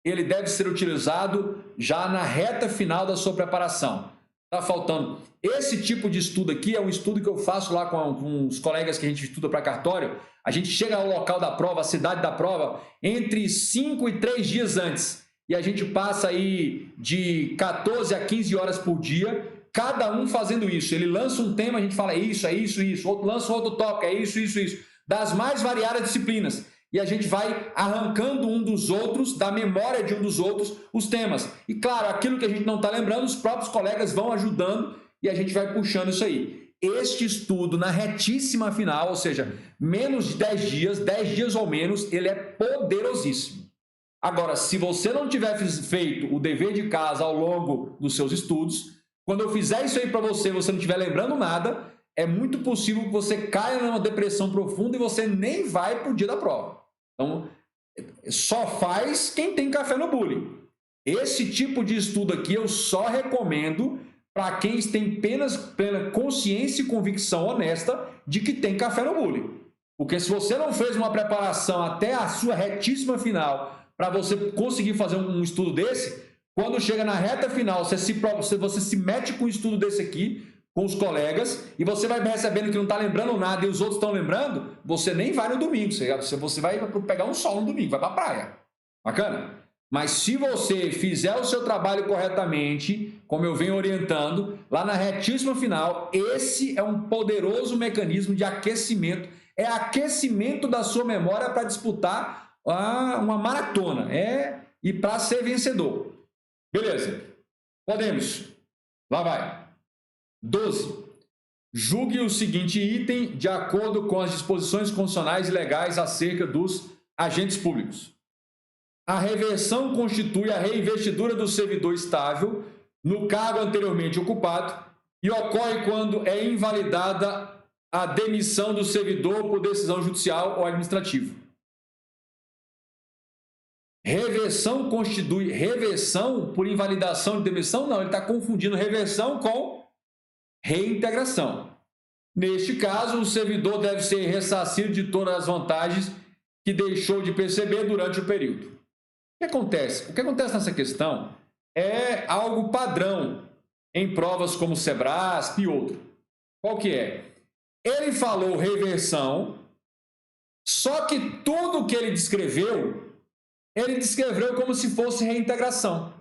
Ele deve ser utilizado já na reta final da sua preparação. Está faltando. Esse tipo de estudo aqui é um estudo que eu faço lá com os colegas que a gente estuda para cartório. A gente chega ao local da prova, a cidade da prova, entre 5 e 3 dias antes. E a gente passa aí de 14 a 15 horas por dia, cada um fazendo isso. Ele lança um tema, a gente fala isso, é isso, isso. Outro lança outro tópico, é isso, isso, isso. Das mais variadas disciplinas. E a gente vai arrancando um dos outros, da memória de um dos outros, os temas. E claro, aquilo que a gente não está lembrando, os próprios colegas vão ajudando e a gente vai puxando isso aí. Este estudo na retíssima final, ou seja, menos de 10 dias ou menos, ele é poderosíssimo. Agora, se você não tiver feito o dever de casa ao longo dos seus estudos, quando eu fizer isso aí para você, você não estiver lembrando nada, é muito possível que você caia numa depressão profunda e você nem vai para o dia da prova. Então, só faz quem tem café no bullying. Esse tipo de estudo aqui eu só recomendo para quem tem plena consciência e convicção honesta de que tem café no bullying. Porque se você não fez uma preparação até a sua retíssima final para você conseguir fazer um estudo desse, quando chega na reta final, você se mete com um estudo desse aqui, com os colegas, e você vai percebendo que não está lembrando nada e os outros estão lembrando, você nem vai no domingo, você vai pegar um sol no domingo, vai para a praia. Bacana? Mas se você fizer o seu trabalho corretamente, como eu venho orientando, lá na retíssima final, esse é um poderoso mecanismo de aquecimento, é aquecimento da sua memória para disputar uma maratona, e para ser vencedor. Beleza? Podemos. Lá vai. 12. Julgue o seguinte item de acordo com as disposições constitucionais e legais acerca dos agentes públicos. A reversão constitui a reinvestidura do servidor estável no cargo anteriormente ocupado e ocorre quando é invalidada a demissão do servidor por decisão judicial ou administrativa. Reversão constitui reversão por invalidação de demissão? Não, ele está confundindo reversão com reintegração. Neste caso, o servidor deve ser ressarcido de todas as vantagens que deixou de perceber durante o período. O que acontece? O que acontece nessa questão é algo padrão em provas como Sebrasp e outro. Qual que é? Ele falou reversão, só que tudo que ele descreveu como se fosse reintegração.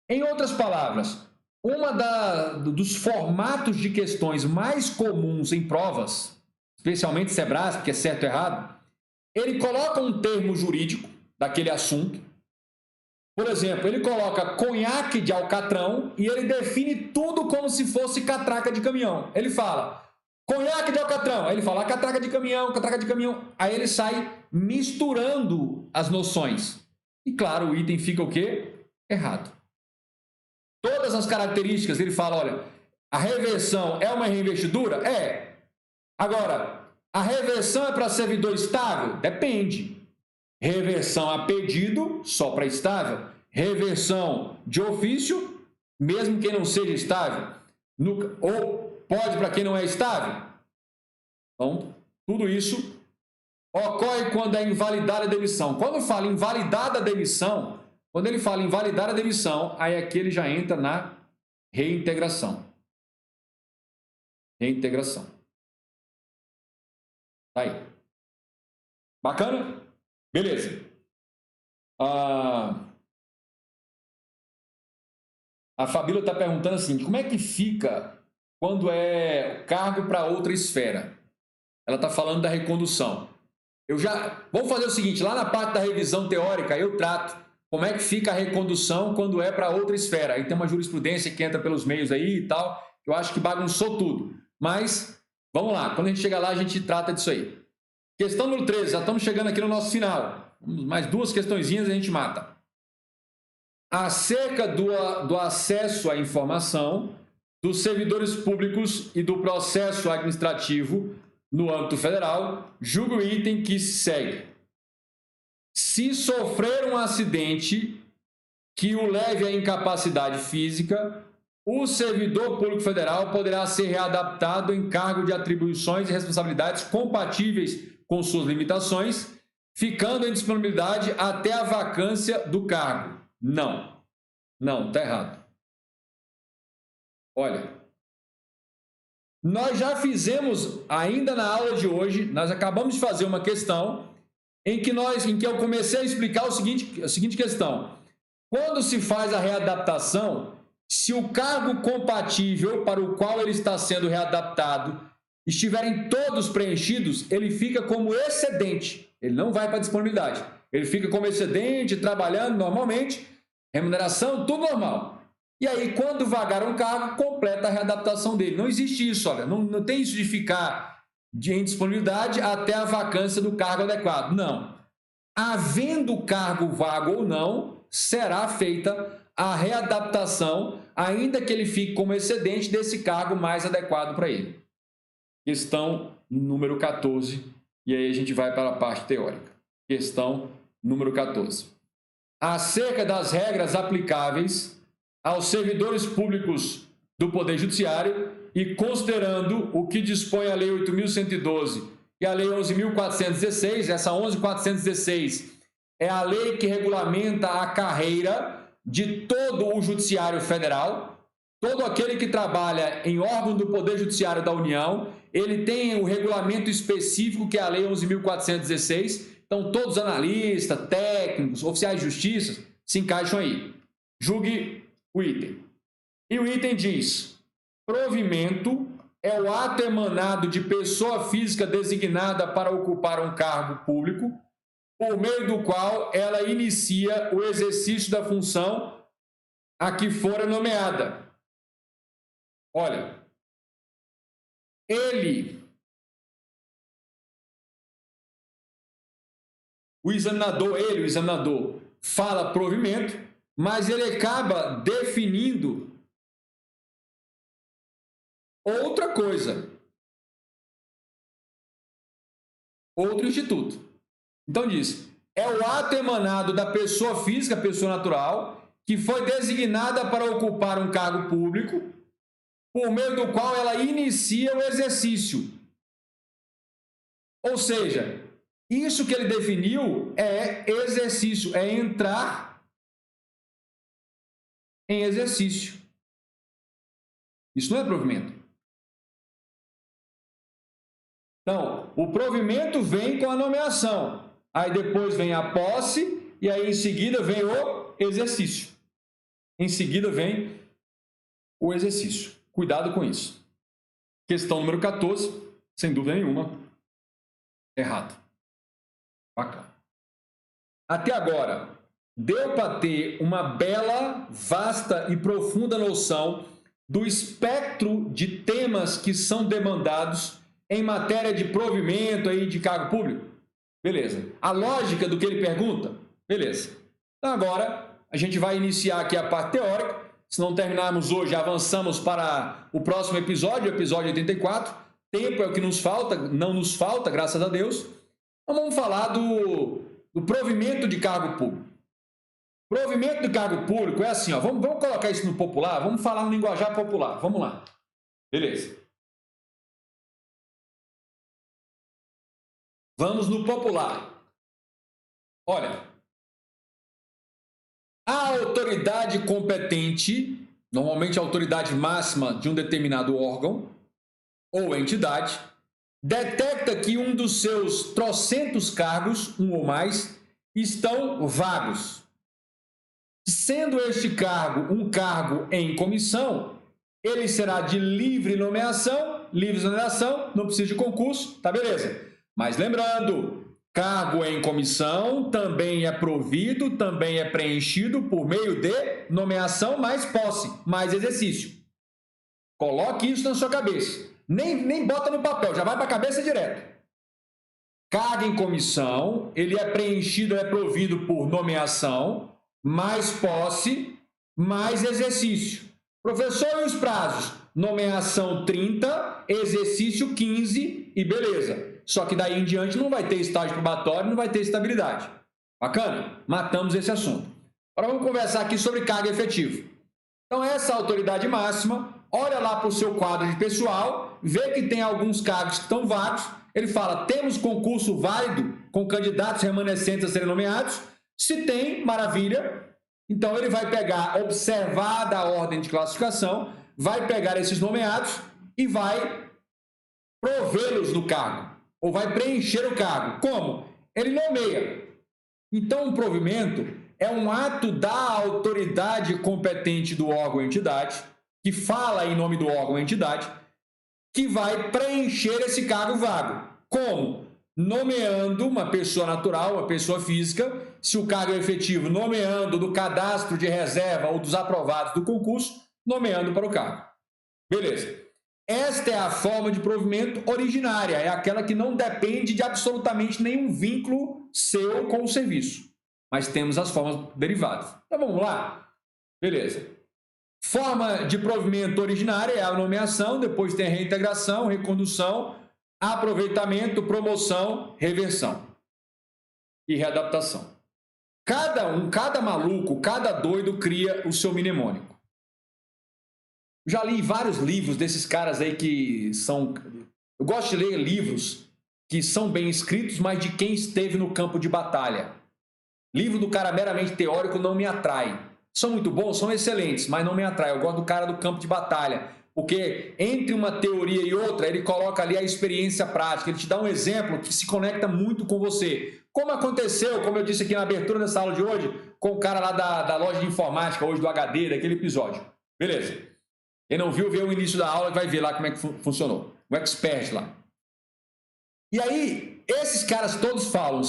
Em outras palavras, dos formatos de questões mais comuns em provas, especialmente Sebrasp, que é certo ou errado, ele coloca um termo jurídico daquele assunto. Por exemplo, ele coloca conhaque de alcatrão e ele define tudo como se fosse catraca de caminhão. Ele fala conhaque de alcatrão, aí ele fala catraca de caminhão, aí ele sai misturando as noções. E claro, o item fica o quê? Errado. Todas as características, ele fala, olha, a reversão é uma reinvestidura? É. Agora, a reversão é para servidor estável? Depende. Reversão a pedido, só para estável. Reversão de ofício, mesmo que não seja estável. Ou pode para quem não é estável. Então, tudo isso ocorre quando é invalidada a demissão. Quando fala invalidada a demissão, quando ele fala invalidar a demissão, aí aqui ele já entra na reintegração. Reintegração. Tá aí. Bacana? Beleza. A Fabíola está perguntando assim, como é que fica quando é cargo para outra esfera? Ela está falando da recondução. Vamos fazer o seguinte, lá na parte da revisão teórica eu trato como é que fica a recondução quando é para outra esfera. Aí tem uma jurisprudência que entra pelos meios aí e tal, eu acho que bagunçou tudo. Mas, vamos lá, quando a gente chegar lá a gente trata disso aí. Questão número 13, já estamos chegando aqui no nosso final. Mais duas questõezinhas e a gente mata. Acerca do acesso à informação dos servidores públicos e do processo administrativo no âmbito federal, julgue o item que se segue. Se sofrer um acidente que o leve à incapacidade física, o servidor público federal poderá ser readaptado em cargo de atribuições e responsabilidades compatíveis com suas limitações, ficando em disponibilidade até a vacância do cargo. Não. Não, está errado. Olha, nós já fizemos, ainda na aula de hoje, nós acabamos de fazer uma questão em que eu comecei a explicar a seguinte questão. Quando se faz a readaptação, se o cargo compatível para o qual ele está sendo readaptado estiverem todos preenchidos, ele fica como excedente. Ele não vai para a disponibilidade. Ele fica como excedente, trabalhando normalmente, remuneração, tudo normal. E aí, quando vagar um cargo, completa a readaptação dele. Não existe isso, olha. Não tem isso de ficar em disponibilidade até a vacância do cargo adequado. Não. Havendo cargo vago ou não, será feita a readaptação, ainda que ele fique como excedente desse cargo mais adequado para ele. Questão número 14. E aí a gente vai para a parte teórica. Questão número 14. Acerca das regras aplicáveis aos servidores públicos do Poder Judiciário e considerando o que dispõe a Lei 8.112 e a Lei 11.416, essa 11.416 é a lei que regulamenta a carreira de todo o Judiciário Federal, todo aquele que trabalha em órgão do Poder Judiciário da União, ele tem o regulamento específico que é a Lei 11.416, então todos os analistas, técnicos, oficiais de justiça se encaixam aí. Julgue o item. E o item diz: provimento é o ato emanado de pessoa física designada para ocupar um cargo público, por meio do qual ela inicia o exercício da função a que fora nomeada. Olha, o examinador fala provimento, mas ele acaba definindo outra coisa, outro instituto. Então diz, é o ato emanado da pessoa física, pessoa natural, que foi designada para ocupar um cargo público, por meio do qual ela inicia o exercício. Ou seja, isso que ele definiu é exercício, é entrar em exercício. Isso não é provimento. Então, o provimento vem com a nomeação. Aí depois vem a posse e aí em seguida vem o exercício. Em seguida vem o exercício. Cuidado com isso. Questão número 14, sem dúvida nenhuma, errado. Bacana. Até agora, deu para ter uma bela, vasta e profunda noção do espectro de temas que são demandados em matéria de provimento aí de cargo público? Beleza. A lógica do que ele pergunta? Beleza. Então agora a gente vai iniciar aqui a parte teórica. Se não terminarmos hoje, avançamos para o próximo episódio, episódio 84. Tempo é o que nos falta, não nos falta, graças a Deus. Então vamos falar do provimento de cargo público. Provimento de cargo público é assim, ó, vamos colocar isso no popular, vamos falar no linguajar popular, vamos lá. Beleza. Vamos no popular. Olha, a autoridade competente, normalmente a autoridade máxima de um determinado órgão ou entidade, detecta que um dos seus trocentos cargos, um ou mais, estão vagos. Sendo este cargo um cargo em comissão, ele será de livre nomeação, não precisa de concurso, tá beleza. Mas lembrando, cargo em comissão também é provido, também é preenchido por meio de nomeação mais posse, mais exercício. Coloque isso na sua cabeça. Nem bota no papel, já vai para a cabeça direto. Cargo em comissão, ele é preenchido, é provido por nomeação, mais posse, mais exercício. Professor, e os prazos? Nomeação 30, exercício 15 e beleza. Só que daí em diante não vai ter estágio probatório, não vai ter estabilidade. Bacana? Matamos esse assunto. Agora vamos conversar aqui sobre cargo efetivo. Então essa autoridade máxima olha lá para o seu quadro de pessoal, vê que tem alguns cargos que estão vagos, ele fala, temos concurso válido com candidatos remanescentes a serem nomeados? Se tem, maravilha. Então ele vai pegar, observada a ordem de classificação, vai pegar esses nomeados e vai provê-los no cargo, ou vai preencher o cargo. Como? Ele nomeia. Então o provimento é um ato da autoridade competente do órgão ou entidade, que fala em nome do órgão ou entidade, que vai preencher esse cargo vago. Como? Nomeando uma pessoa natural, uma pessoa física, se o cargo é efetivo, nomeando do cadastro de reserva ou dos aprovados do concurso, nomeando para o cargo. Beleza. Esta é a forma de provimento originária, é aquela que não depende de absolutamente nenhum vínculo seu com o serviço. Mas temos as formas derivadas. Então vamos lá? Beleza. Forma de provimento originária é a nomeação, depois tem a reintegração, recondução, aproveitamento, promoção, reversão e readaptação. Cada maluco, cada doido cria o seu mnemônico. Já li vários livros desses caras aí que são... Eu gosto de ler livros que são bem escritos, mas de quem esteve no campo de batalha. Livro do cara meramente teórico não me atrai. São muito bons, são excelentes, mas não me atrai. Eu gosto do cara do campo de batalha, porque entre uma teoria e outra, ele coloca ali a experiência prática, ele te dá um exemplo que se conecta muito com você. Como aconteceu, como eu disse aqui na abertura dessa aula de hoje, com o cara lá da loja de informática, hoje do HD, daquele episódio. Beleza. Quem não viu, vê o início da aula e vai ver lá como é que funcionou. O expert lá. E aí, esses caras todos falam,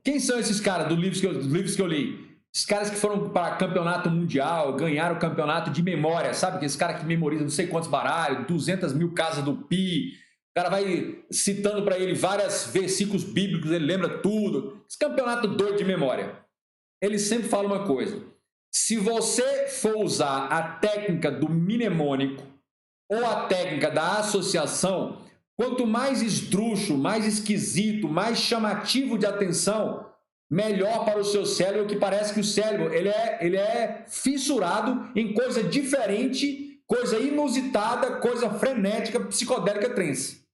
quem são esses caras dos livros que eu li? Esses caras que foram para campeonato mundial, ganharam o campeonato de memória, sabe? Aqueles caras que memorizam não sei quantos baralhos, 200 mil casas do Pi. O cara vai citando para ele vários versículos bíblicos, ele lembra tudo. Esse campeonato doido de memória. Ele sempre fala uma coisa. Se você for usar a técnica do mnemônico ou a técnica da associação, quanto mais esdrúxulo, mais esquisito, mais chamativo de atenção, melhor para o seu cérebro, que parece que o cérebro ele é fissurado em coisa diferente, coisa inusitada, coisa frenética, psicodélica, trance.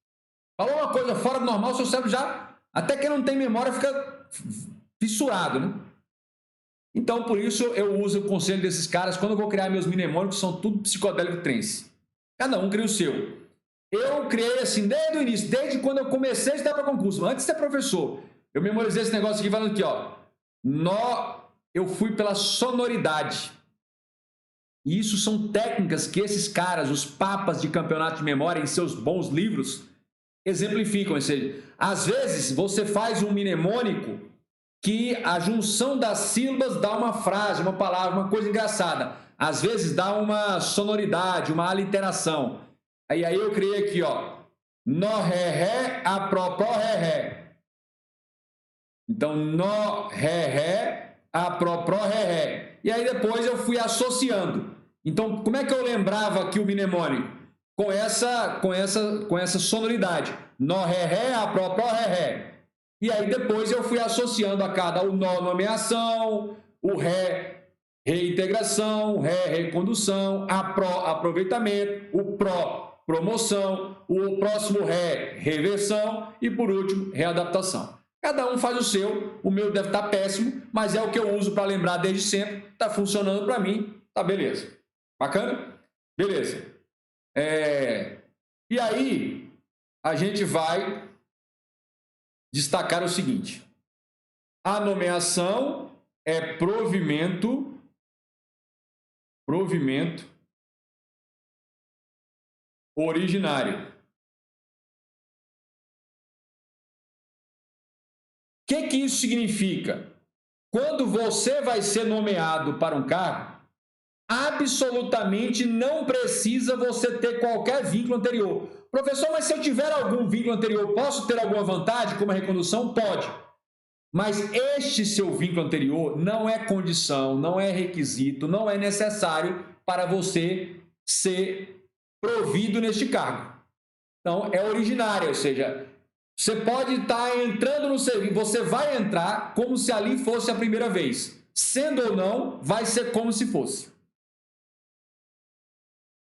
Falou uma coisa fora do normal, seu cérebro já, até que não tem memória, fica fissurado, né? Então, por isso, eu uso o conselho desses caras. Quando eu vou criar meus mnemônicos, são tudo psicodélico trance. Cada um cria o seu. Eu criei assim desde o início, desde quando eu comecei a estudar para concurso, antes de ser professor. Eu memorizei esse negócio aqui falando aqui, ó. Eu fui pela sonoridade. E isso são técnicas que esses caras, os papas de campeonato de memória, em seus bons livros, exemplificam. Ou seja, às vezes você faz um mnemônico que a junção das sílabas dá uma frase, uma palavra, uma coisa engraçada. Às vezes dá uma sonoridade, uma aliteração. Aí eu criei aqui, ó. Nó, ré, ré, a, pró, ré, ré. Então, nó, ré, ré, a, pró, ré, ré. E aí depois eu fui associando. Então, como é que eu lembrava aqui o mnemônico? Com essa sonoridade. Nó, ré, ré, a, pró, ré, ré. E aí depois eu fui associando a cada o nó, nomeação, o ré, reintegração, o ré, recondução, a pró, aproveitamento, o pró, promoção, o próximo ré, reversão e por último, readaptação. Cada um faz o seu, o meu deve estar péssimo, mas é o que eu uso para lembrar desde sempre, está funcionando para mim, tá beleza. Bacana? Beleza. E aí a gente vai destacar o seguinte: a nomeação é provimento originário. O que isso significa? Quando você vai ser nomeado para um cargo, absolutamente não precisa você ter qualquer vínculo anterior. Professor, mas se eu tiver algum vínculo anterior, posso ter alguma vantagem como a recondução? Pode. Mas este seu vínculo anterior não é condição, não é requisito, não é necessário para você ser provido neste cargo. Então, é originário, ou seja, você pode estar entrando no serviço, você vai entrar como se ali fosse a primeira vez. Sendo ou não, vai ser como se fosse.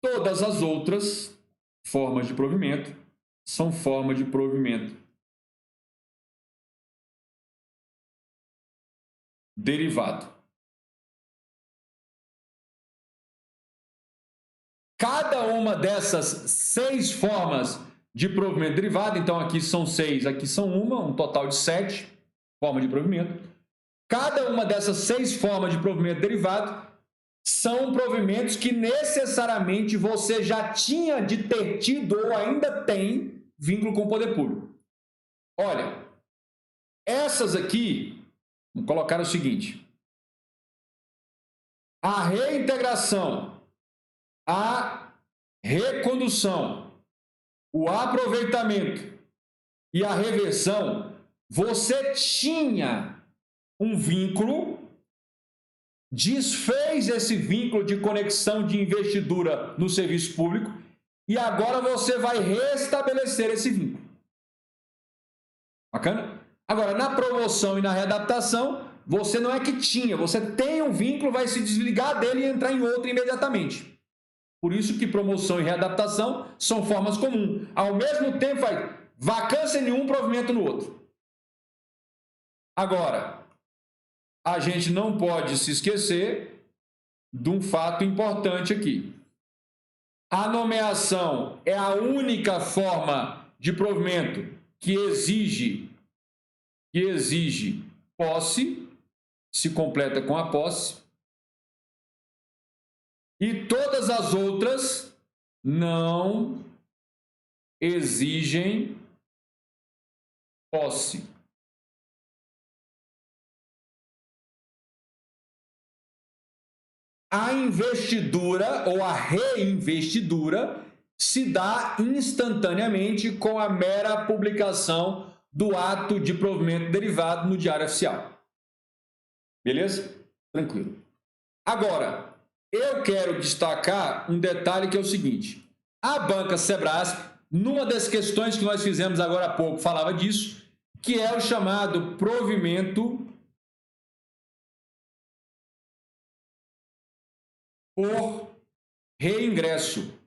Todas as outras formas de provimento são formas de provimento derivado. Cada uma dessas 6 formas de provimento derivado, então aqui são 6, aqui são um total de 7 formas de provimento. Cada uma dessas 6 formas de provimento derivado são provimentos que necessariamente você já tinha de ter tido ou ainda tem vínculo com o poder público. Olha, essas aqui, vou colocar o seguinte: a reintegração, a recondução, o aproveitamento e a reversão, você tinha um vínculo, desfez esse vínculo de conexão de investidura no serviço público e agora você vai restabelecer esse vínculo. Bacana? Agora, na promoção e na readaptação, você não é que tinha, você tem um vínculo, vai se desligar dele e entrar em outro imediatamente. Por isso que promoção e readaptação são formas comuns. Ao mesmo tempo, vai vacância em um, provimento no outro. Agora, a gente não pode se esquecer de um fato importante aqui. A nomeação é a única forma de provimento que exige posse, se completa com a posse, e todas as outras não exigem posse. a investidura ou a reinvestidura se dá instantaneamente com a mera publicação do ato de provimento derivado no Diário Oficial. Beleza? Tranquilo. Agora, eu quero destacar um detalhe que é o seguinte. A banca Sebrasp, numa das questões que nós fizemos agora há pouco, falava disso, que é o chamado provimento por reingresso.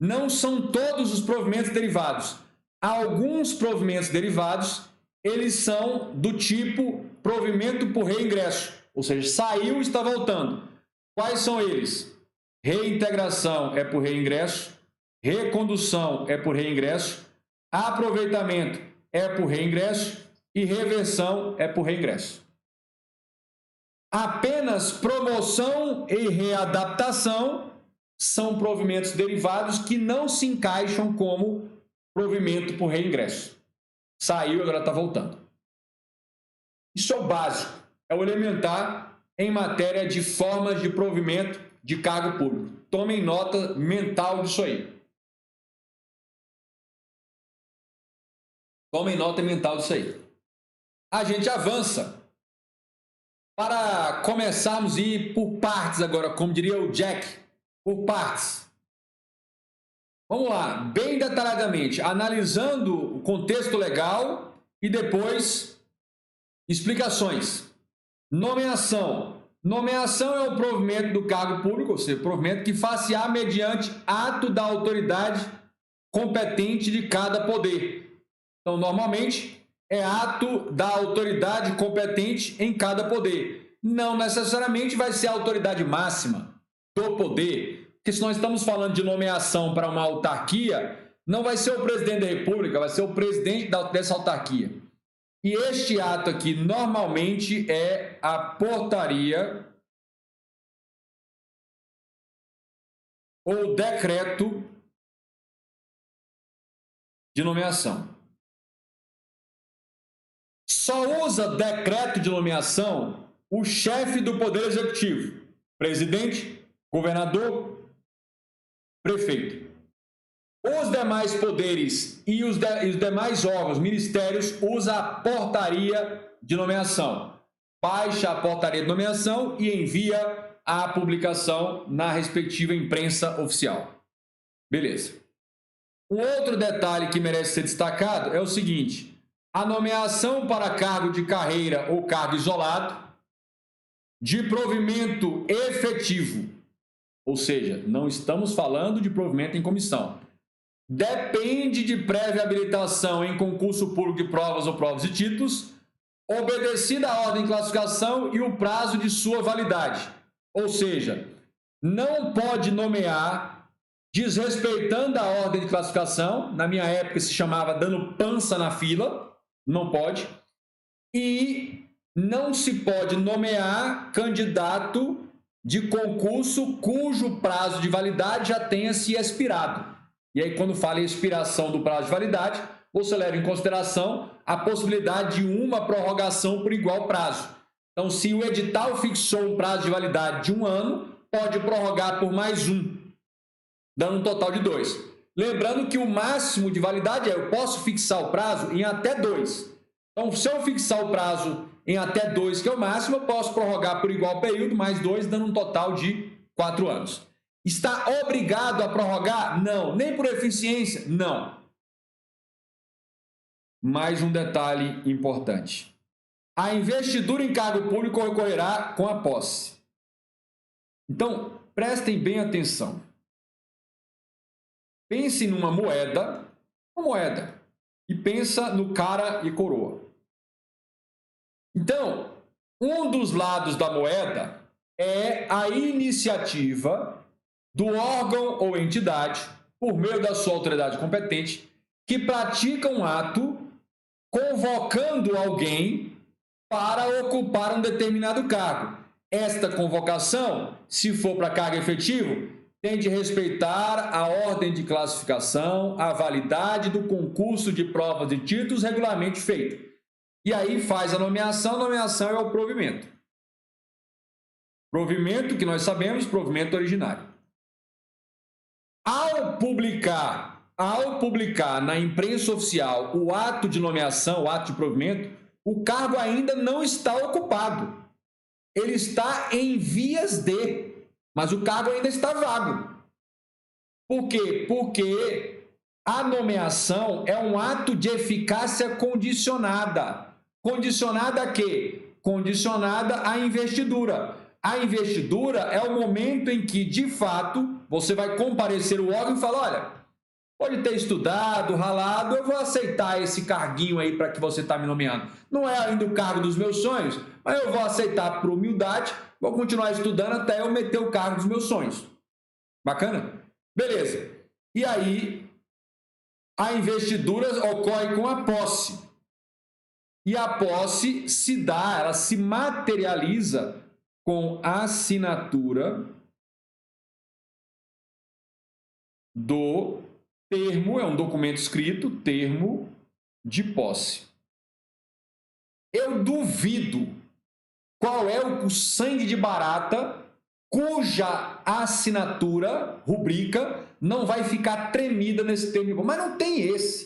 Não são todos os provimentos derivados. Alguns provimentos derivados, eles são do tipo provimento por reingresso, ou seja, saiu e está voltando. Quais são eles? Reintegração é por reingresso, recondução é por reingresso, aproveitamento é por reingresso e reversão é por reingresso. Apenas promoção e readaptação são provimentos derivados que não se encaixam como provimento por reingresso. Saiu e agora está voltando. Isso é o básico, é o elementar em matéria de formas de provimento de cargo público. Tomem nota mental disso aí. Tomem nota mental disso aí. A gente avança para começarmos a ir por partes agora, como diria o Jack, por partes. Vamos lá, bem detalhadamente, analisando o contexto legal e depois explicações. Nomeação. Nomeação é o provimento do cargo público, ou seja, provimento que far-se-á mediante ato da autoridade competente de cada poder. Então, normalmente, é ato da autoridade competente em cada poder. Não necessariamente vai ser a autoridade máxima do poder, porque se nós estamos falando de nomeação para uma autarquia, não vai ser o presidente da República, vai ser o presidente dessa autarquia. E este ato aqui, normalmente, é a portaria ou decreto de nomeação. Só usa decreto de nomeação o chefe do Poder Executivo, presidente, governador, prefeito. Os demais poderes e os demais órgãos, ministérios, usam a portaria de nomeação. Baixa a portaria de nomeação e envia a publicação na respectiva imprensa oficial. Beleza. Um outro detalhe que merece ser destacado é o seguinte: a nomeação para cargo de carreira ou cargo isolado de provimento efetivo, ou seja, não estamos falando de provimento em comissão, depende de prévia habilitação em concurso público de provas ou provas e títulos, obedecida a ordem de classificação e o prazo de sua validade. Ou seja, não pode nomear desrespeitando a ordem de classificação, na minha época se chamava dando pança na fila, não pode, e não se pode nomear candidato de concurso cujo prazo de validade já tenha se expirado. E aí, quando fala em expiração do prazo de validade, você leva em consideração a possibilidade de uma prorrogação por igual prazo. Então, se o edital fixou um prazo de validade de 1 ano, pode prorrogar por mais 1, dando um total de 2. Lembrando que o máximo de validade é, eu posso fixar o prazo em até 2. Então, se eu fixar o prazo em até 2, que é o máximo, eu posso prorrogar por igual período, mais 2, dando um total de 4 anos. Está obrigado a prorrogar? Não. Nem por eficiência? Não. Mais um detalhe importante. A investidura em cargo público ocorrerá com a posse. Então, prestem bem atenção. Pense numa moeda, e pensa no cara e coroa. Então, um dos lados da moeda é a iniciativa do órgão ou entidade, por meio da sua autoridade competente, que pratica um ato convocando alguém para ocupar um determinado cargo. Esta convocação, se for para cargo efetivo, tem de respeitar a ordem de classificação, a validade do concurso de provas e títulos regularmente feito. E aí faz a nomeação é o provimento. Provimento, que nós sabemos, provimento originário. Ao publicar na imprensa oficial o ato de nomeação, o ato de provimento, o cargo ainda não está ocupado. Ele está em vias de, mas o cargo ainda está vago. Por quê? Porque a nomeação é um ato de eficácia condicionada. Condicionada a quê? Condicionada à investidura. A investidura é o momento em que, de fato, você vai comparecer o órgão e falar, olha, pode ter estudado, ralado, eu vou aceitar esse carguinho aí para que você está me nomeando. Não é ainda o cargo dos meus sonhos, mas eu vou aceitar por humildade, vou continuar estudando até eu meter o cargo dos meus sonhos. Bacana? Beleza. E aí, a investidura ocorre com a posse. E a posse se dá, ela se materializa com a assinatura do termo, é um documento escrito, termo de posse. Eu duvido qual é o sangue de barata cuja assinatura, rubrica, não vai ficar tremida nesse termo de posse. Mas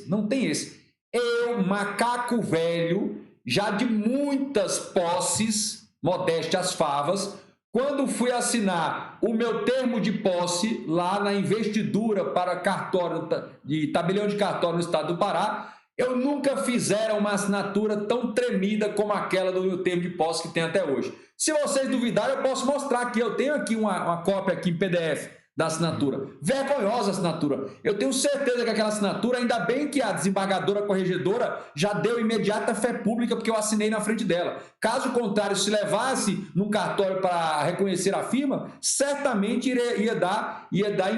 não tem esse. Eu, macaco velho, já de muitas posses, modéstia às favas, quando fui assinar o meu termo de posse lá na investidura para cartório de tabelião de cartório no estado do Pará, eu nunca fizeram uma assinatura tão tremida como aquela do meu termo de posse que tem até hoje. Se vocês duvidarem, eu posso mostrar aqui. Eu tenho aqui uma cópia aqui em PDF da assinatura. Vergonhosa assinatura. Eu tenho certeza que aquela assinatura, ainda bem que a desembargadora corregedora já deu imediata fé pública, porque eu assinei na frente dela. Caso contrário, se levasse num cartório para reconhecer a firma, certamente ia dar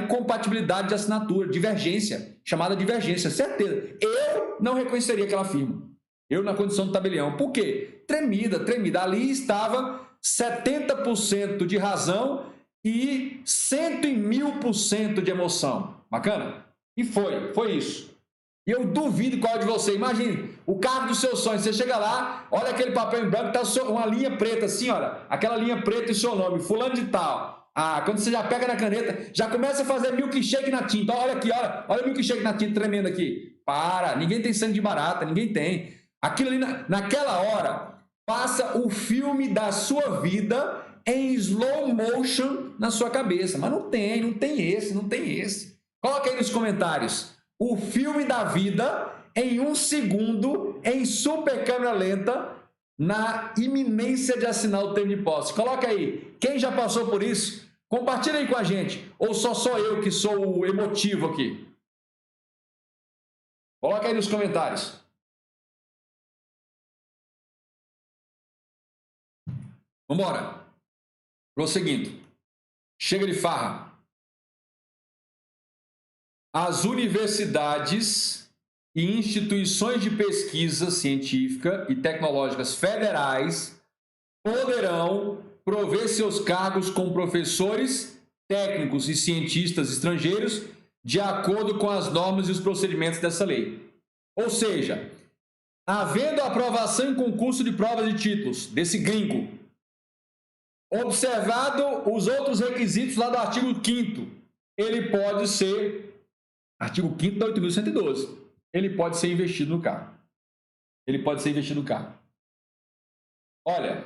incompatibilidade de assinatura, divergência, chamada divergência, certeza. Eu não reconheceria aquela firma. Eu na condição do tabelião. Por quê? Tremida. Ali estava 70% de razão e 100.000% de emoção. Bacana? E foi isso. E eu duvido qual de você. Imagine, o carro dos seus sonhos. Você chega lá, olha aquele papel em branco, tá uma linha preta assim, olha. Aquela linha preta e o seu nome, fulano de tal. Ah, quando você já pega na caneta, já começa a fazer milkshake na tinta. Olha aqui, olha o milkshake na tinta tremendo aqui. Para, ninguém tem sangue de barata, ninguém tem. Aquilo ali, naquela hora, passa o filme da sua vida em slow motion na sua cabeça. Mas não tem esse. Coloca aí nos comentários. O filme da vida em 1 segundo, em super câmera lenta, na iminência de assinar o termo de posse. Coloca aí. Quem já passou por isso? Compartilha aí com a gente. Ou só eu que sou o emotivo aqui? Coloca aí nos comentários. Vamos embora. Prosseguindo. Chega de farra. As universidades e instituições de pesquisa científica e tecnológicas federais poderão prover seus cargos com professores, técnicos e cientistas estrangeiros de acordo com as normas e os procedimentos dessa lei. Ou seja, havendo aprovação em concurso de provas de títulos desse gringo, observado os outros requisitos lá do artigo 5º, ele pode ser, artigo 5º da 8.112, ele pode ser investido no cargo. Olha,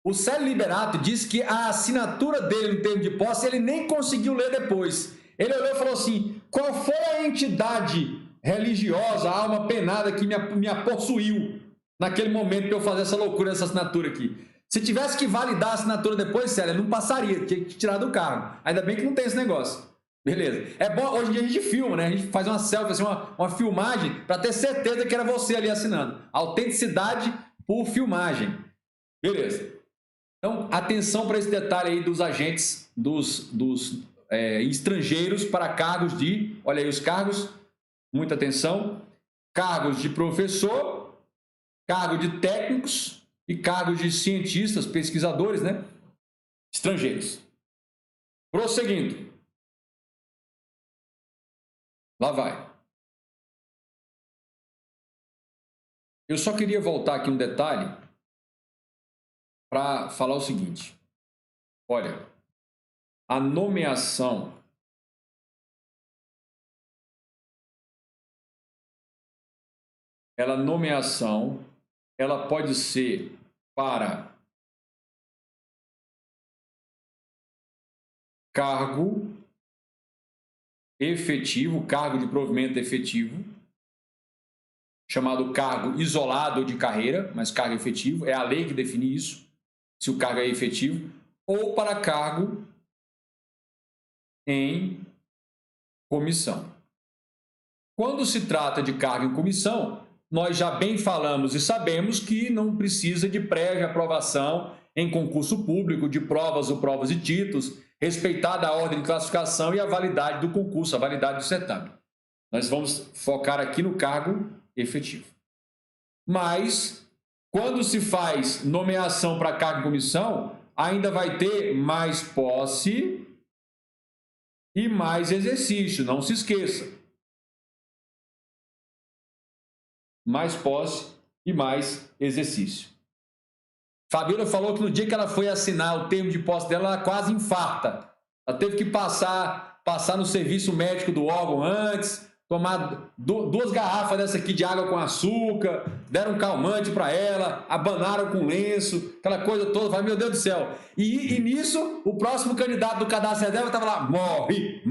o Célio Liberato disse que a assinatura dele no termo de posse ele nem conseguiu ler depois. Ele olhou e falou assim, qual foi a entidade religiosa, a alma penada que me possuiu naquele momento para eu fazer essa loucura, essa assinatura aqui? Se tivesse que validar a assinatura depois, Célio, não passaria, tinha que tirar do cargo. Ainda bem que não tem esse negócio. Beleza. É bom, hoje em dia a gente filma, né? A gente faz uma selfie, assim, uma filmagem, para ter certeza que era você ali assinando. Autenticidade por filmagem. Beleza. Então, atenção para esse detalhe aí dos agentes, dos estrangeiros para cargos de, olha aí os cargos, muita atenção, cargos de professor, cargo de técnicos e cargos de cientistas, pesquisadores, né? Estrangeiros. Prosseguindo. Lá vai. Eu só queria voltar aqui um detalhe para falar o seguinte. Olha, a nomeação ela pode ser para cargo efetivo, cargo de provimento efetivo, chamado cargo isolado de carreira, mas cargo efetivo, é a lei que define isso, se o cargo é efetivo, ou para cargo em comissão. Quando se trata de cargo em comissão, nós já bem falamos e sabemos que não precisa de prévia aprovação em concurso público, de provas ou provas e títulos, respeitada a ordem de classificação e a validade do concurso, a validade do certame. Nós vamos focar aqui no cargo efetivo. Mas, quando se faz nomeação para cargo em comissão, ainda vai ter mais posse e mais exercício, não se esqueça. Mais posse e mais exercício. Fabiola falou que no dia que ela foi assinar o termo de posse dela, ela quase infarta. Ela teve que passar no serviço médico do órgão antes, tomar 2 garrafas dessa aqui de água com açúcar, deram um calmante para ela, abanaram com lenço, aquela coisa toda. Falei, meu Deus do céu. E nisso, o próximo candidato do cadastro dela estava lá, morre.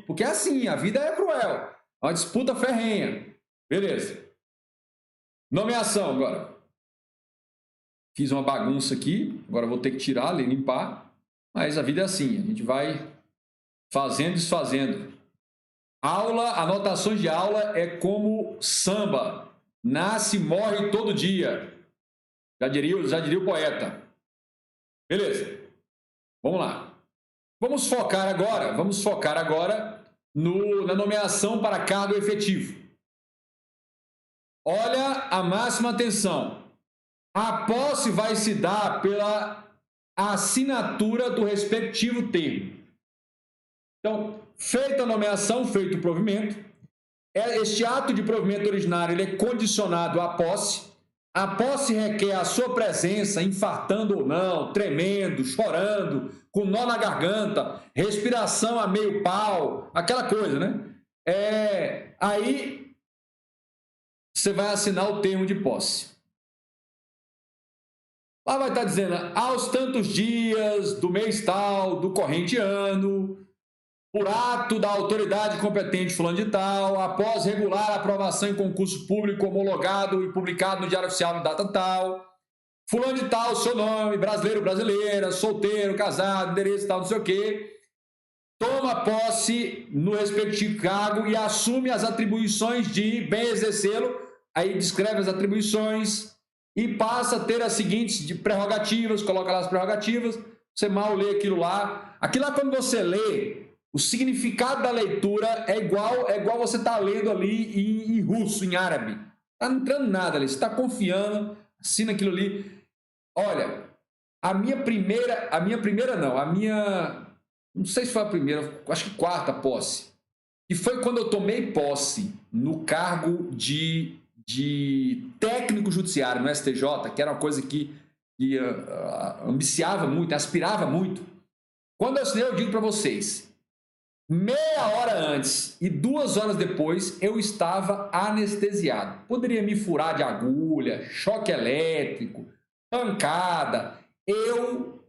Porque é assim, a vida é cruel. É uma disputa ferrenha. Beleza. Nomeação agora. Fiz uma bagunça aqui, agora vou ter que tirar, limpar, mas a vida é assim, a gente vai fazendo e desfazendo. Aula, anotações de aula é como samba, nasce e morre todo dia. Já diria o poeta. Beleza, vamos lá. Vamos focar agora na nomeação para cargo efetivo. Olha a máxima atenção. A posse vai se dar pela assinatura do respectivo termo. Então, feita a nomeação, feito o provimento, este ato de provimento originário ele é condicionado à posse. A posse requer a sua presença, infartando ou não, tremendo, chorando, com nó na garganta, respiração a meio pau, aquela coisa, né? Aí você vai assinar o termo de posse. Lá vai estar dizendo, aos tantos dias do mês tal, do corrente ano, por ato da autoridade competente fulano de tal, após regular aprovação em concurso público homologado e publicado no Diário Oficial em data tal, fulano de tal, seu nome, brasileiro, brasileira, solteiro, casado, endereço tal, não sei o quê, toma posse no respectivo cargo e assume as atribuições de bem exercê-lo, aí descreve as atribuições e passa a ter as seguintes prerrogativas, coloca lá as prerrogativas, você mal lê aquilo lá. Aquilo lá, quando você lê, o significado da leitura é igual você está lendo ali em russo, em árabe. Está não entrando nada ali, você está confiando, assina aquilo ali. Olha, não sei se foi a primeira, acho que quarta posse, e foi quando eu tomei posse no cargo de técnico judiciário no STJ, que era uma coisa que ambiciava muito, aspirava muito. Quando eu assinei, eu digo para vocês, meia hora antes e 2 horas depois, eu estava anestesiado. Poderia me furar de agulha, choque elétrico, pancada. Eu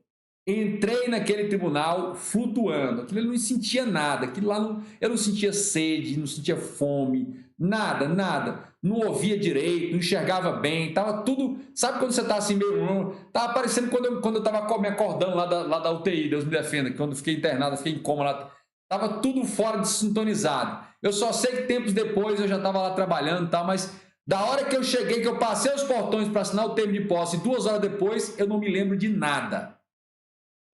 entrei naquele tribunal flutuando. Aquilo eu não sentia nada. Aquilo lá eu não sentia sede, não sentia fome, nada. Não ouvia direito, não enxergava bem, tava tudo... Sabe quando você tá assim meio... Tava parecendo quando eu tava me acordando lá da UTI, Deus me defenda, quando eu fiquei internado, fiquei em coma lá. Tava tudo fora de sintonizado. Eu só sei que tempos depois eu já tava lá trabalhando e tal, mas da hora que eu cheguei, que eu passei os portões para assinar o termo de posse, 2 horas depois, eu não me lembro de nada.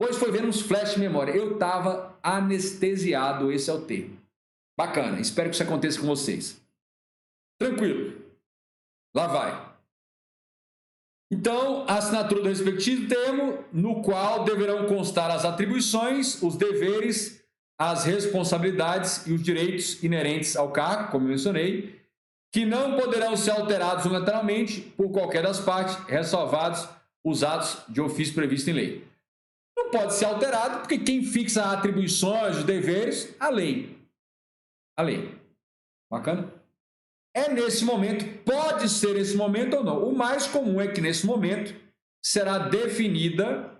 Hoje foi vendo uns flash de memória. Eu tava anestesiado, esse é o termo. Bacana, espero que isso aconteça com vocês. Tranquilo. Lá vai. Então, a assinatura do respectivo termo, no qual deverão constar as atribuições, os deveres, as responsabilidades e os direitos inerentes ao cargo, como eu mencionei, que não poderão ser alterados unilateralmente por qualquer das partes, ressalvados os atos de ofício previsto em lei. Não pode ser alterado porque quem fixa atribuições, os deveres, a lei. A lei. Bacana? É nesse momento, pode ser nesse momento ou não. O mais comum é que nesse momento será definida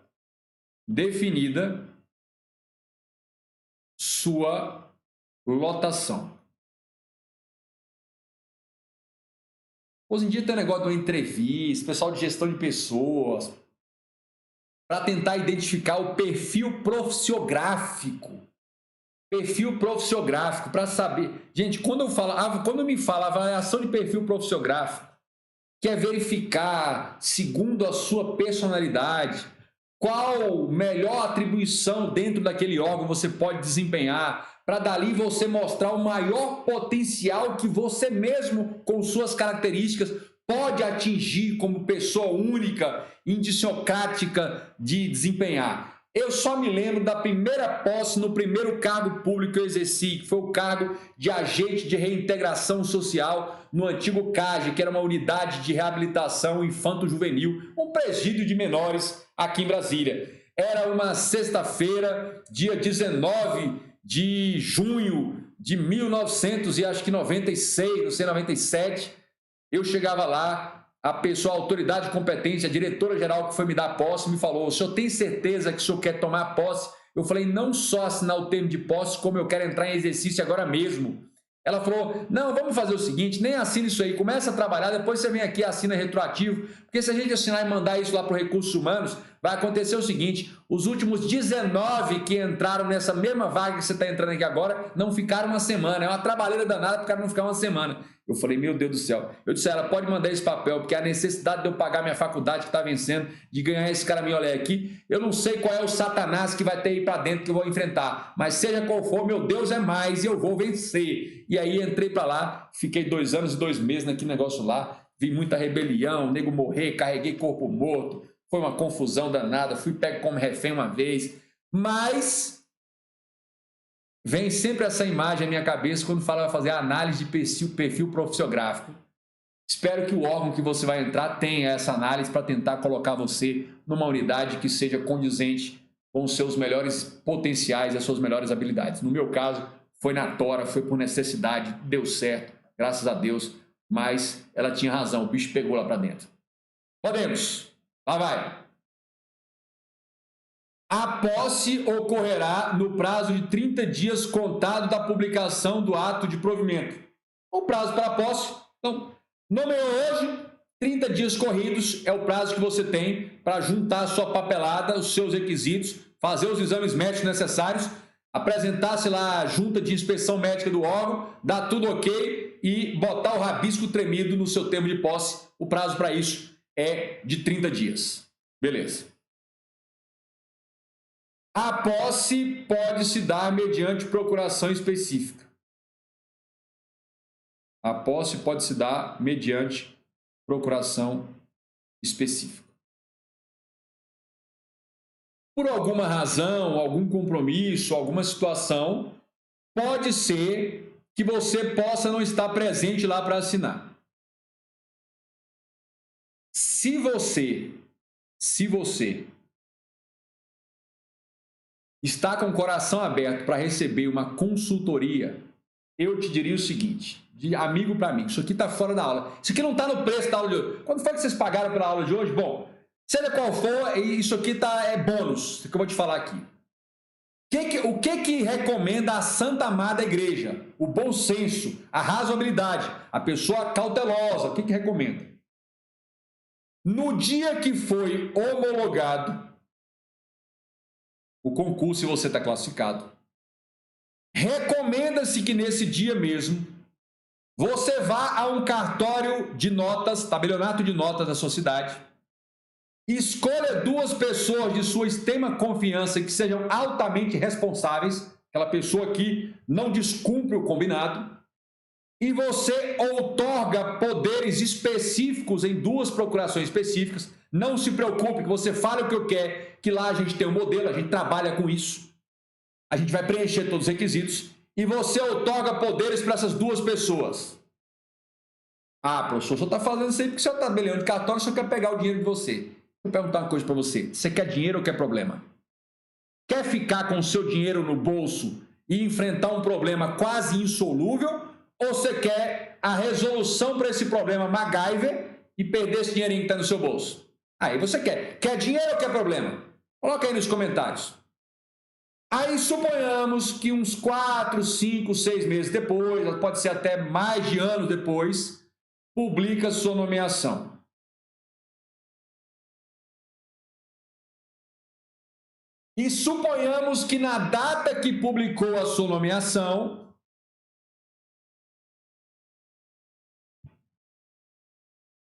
sua lotação. Hoje em dia tem um negócio de uma entrevista, pessoal de gestão de pessoas, para tentar identificar o perfil profissiográfico. Perfil profissiográfico, para saber. Gente, quando me fala avaliação de perfil profissiográfico, que é verificar, segundo a sua personalidade, qual melhor atribuição dentro daquele órgão você pode desempenhar, para dali você mostrar o maior potencial que você mesmo, com suas características, pode atingir como pessoa única, indiciocrática de desempenhar. Eu só me lembro da primeira posse no primeiro cargo público que eu exerci, que foi o cargo de agente de reintegração social no antigo CAGE, que era uma unidade de reabilitação infanto-juvenil, um presídio de menores aqui em Brasília. Era uma sexta-feira, dia 19 de junho de 1996, não sei, 97. Eu chegava lá, a pessoa, a autoridade competente, a diretora-geral que foi me dar posse, me falou: o senhor tem certeza que o senhor quer tomar posse? Eu falei: não só assinar o termo de posse, como eu quero entrar em exercício agora mesmo. Ela falou: não, vamos fazer o seguinte, nem assina isso aí, começa a trabalhar, depois você vem aqui e assina retroativo, porque se a gente assinar e mandar isso lá para os recursos humanos, vai acontecer o seguinte: os últimos 19 que entraram nessa mesma vaga que você está entrando aqui agora, não ficaram uma semana, é uma trabalheira danada para o cara não ficar uma semana. Eu falei: meu Deus do céu. Eu disse a ela: pode mandar esse papel, porque a necessidade de eu pagar minha faculdade que está vencendo, de ganhar esse caraminholé aqui, eu não sei qual é o satanás que vai ter aí para dentro que eu vou enfrentar, mas seja qual for, meu Deus é mais e eu vou vencer. E aí entrei para lá, fiquei 2 anos e 2 meses naquele negócio lá, vi muita rebelião, nego morrer, carreguei corpo morto, foi uma confusão danada, fui pego como refém uma vez, mas vem sempre essa imagem à minha cabeça quando fala fazer a análise de perfil profissiográfico. Espero que o órgão que você vai entrar tenha essa análise para tentar colocar você numa unidade que seja condizente com os seus melhores potenciais e as suas melhores habilidades. No meu caso, foi na tora, foi por necessidade, deu certo, graças a Deus, mas ela tinha razão, o bicho pegou lá para dentro. Podemos, lá vai. A posse ocorrerá no prazo de 30 dias contado da publicação do ato de provimento. O prazo para a posse, então, nomeou hoje, 30 dias corridos é o prazo que você tem para juntar a sua papelada, os seus requisitos, fazer os exames médicos necessários, apresentar-se lá a junta de inspeção médica do órgão, dar tudo ok e botar o rabisco tremido no seu termo de posse. O prazo para isso é de 30 dias. Beleza. A posse pode se dar mediante procuração específica. A posse pode se dar mediante procuração específica. Por alguma razão, algum compromisso, alguma situação, pode ser que você possa não estar presente lá para assinar. Se você está com o coração aberto para receber uma consultoria, eu te diria o seguinte, de amigo para amigo: isso aqui está fora da aula. Isso aqui não está no preço da aula de hoje. Quando foi que vocês pagaram pela aula de hoje? Bom, seja qual for, isso aqui é bônus, que eu vou te falar aqui. O que recomenda a Santa Amada Igreja? O bom senso, a razoabilidade, a pessoa cautelosa. O que recomenda? No dia que foi homologado o concurso, se você está classificado, recomenda-se que nesse dia mesmo você vá a um cartório de notas, tabelionato de notas da sua cidade, escolha 2 pessoas de sua extrema confiança que sejam altamente responsáveis, aquela pessoa que não descumpre o combinado, e você outorga poderes específicos em 2 procurações específicas. Não se preocupe, que você fale o que eu quero, que lá a gente tem um modelo, a gente trabalha com isso. A gente vai preencher todos os requisitos e você outorga poderes para essas 2 pessoas. Ah, professor, o senhor está fazendo isso aí porque o senhor está tabelião de cartório, o senhor quer pegar o dinheiro de você. Vou perguntar uma coisa para você. Você quer dinheiro ou quer problema? Quer ficar com o seu dinheiro no bolso e enfrentar um problema quase insolúvel? Ou você quer a resolução para esse problema MacGyver e perder esse dinheirinho que está no seu bolso? Aí você quer. Quer dinheiro ou quer problema? Coloca aí nos comentários. Aí suponhamos que uns 4, 5, 6 meses depois, pode ser até mais de anos depois, publica sua nomeação. E suponhamos que na data que publicou a sua nomeação,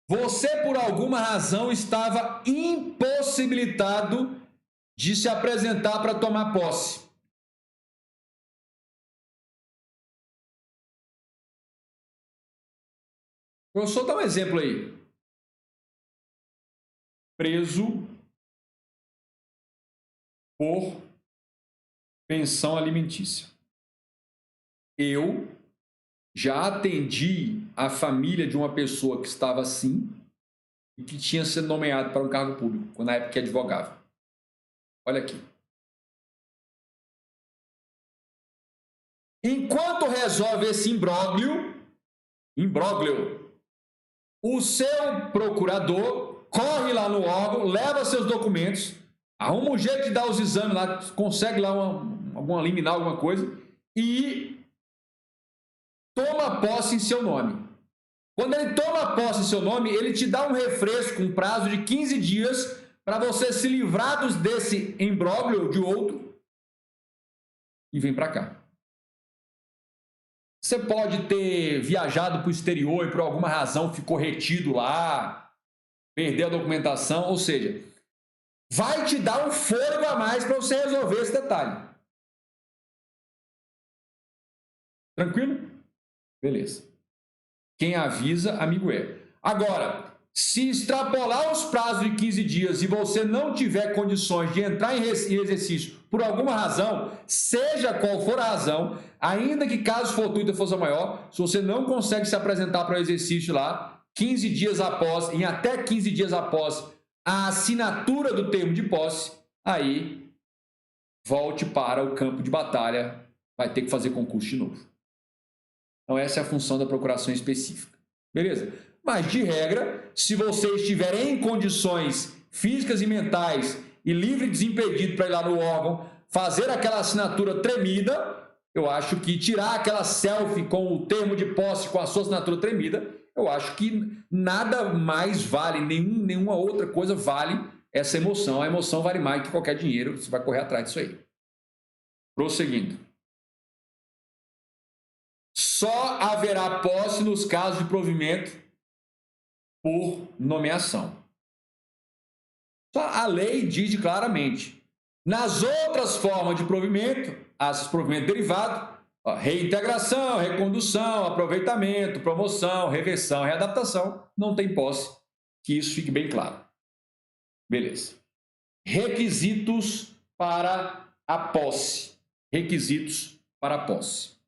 você por alguma razão estava impossibilitado de se apresentar para tomar posse. Eu só dar um exemplo aí. Preso por pensão alimentícia. Eu já atendi a família de uma pessoa que estava assim e que tinha sido nomeado para um cargo público, quando na época que advogava. Olha aqui. Enquanto resolve esse imbróglio, o seu procurador corre lá no órgão, leva seus documentos, arruma um jeito de dar os exames lá, consegue lá alguma liminar, alguma coisa, e toma posse em seu nome. Quando ele toma posse em seu nome, ele te dá um refresco, um prazo de 15 dias para você se livrar desse imbróglio de outro e vem para cá. Você pode ter viajado para o exterior e por alguma razão ficou retido lá, perdeu a documentação, ou seja, vai te dar um fôlego a mais para você resolver esse detalhe. Tranquilo? Beleza. Quem avisa, amigo é. Agora, se extrapolar os prazos de 15 dias e você não tiver condições de entrar em exercício por alguma razão, seja qual for a razão, ainda que caso fortuito fosse maior, se você não consegue se apresentar para o exercício lá, 15 dias após, em até 15 dias após a assinatura do termo de posse, aí volte para o campo de batalha, vai ter que fazer concurso de novo. Então essa é a função da procuração específica. Beleza? Mas, de regra, se você estiver em condições físicas e mentais e livre e desimpedido para ir lá no órgão, fazer aquela assinatura tremida, eu acho que tirar aquela selfie com o termo de posse com a sua assinatura tremida, eu acho que nada mais vale, nenhuma outra coisa vale essa emoção. A emoção vale mais que qualquer dinheiro, você vai correr atrás disso aí. Prosseguindo. Só haverá posse nos casos de provimento por nomeação. A lei diz claramente. Nas outras formas de provimento, as provimento derivado, reintegração, recondução, aproveitamento, promoção, reversão, readaptação, não tem posse. Que isso fique bem claro. Beleza. Requisitos para a posse. Requisitos para a posse.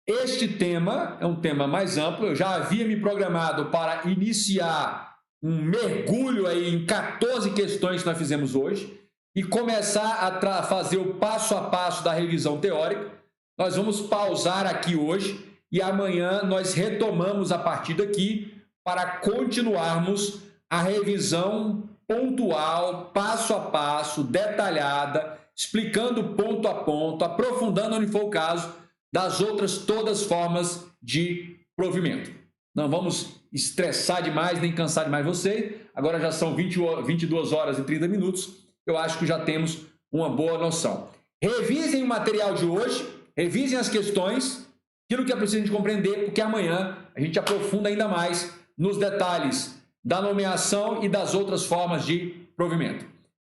Este tema é um tema mais amplo, eu já havia me programado para iniciar um mergulho aí em 14 questões que nós fizemos hoje e começar a fazer o passo a passo da revisão teórica. Nós vamos pausar aqui hoje e amanhã nós retomamos a partir daqui para continuarmos a revisão pontual, passo a passo, detalhada, explicando ponto a ponto, aprofundando onde for o caso, das outras todas formas de provimento. Não vamos estressar demais, nem cansar demais você. Agora já são 22 horas e 30 minutos. Eu acho que já temos uma boa noção. Revisem o material de hoje, revisem as questões, aquilo que é preciso de compreender, porque amanhã a gente aprofunda ainda mais nos detalhes da nomeação e das outras formas de provimento.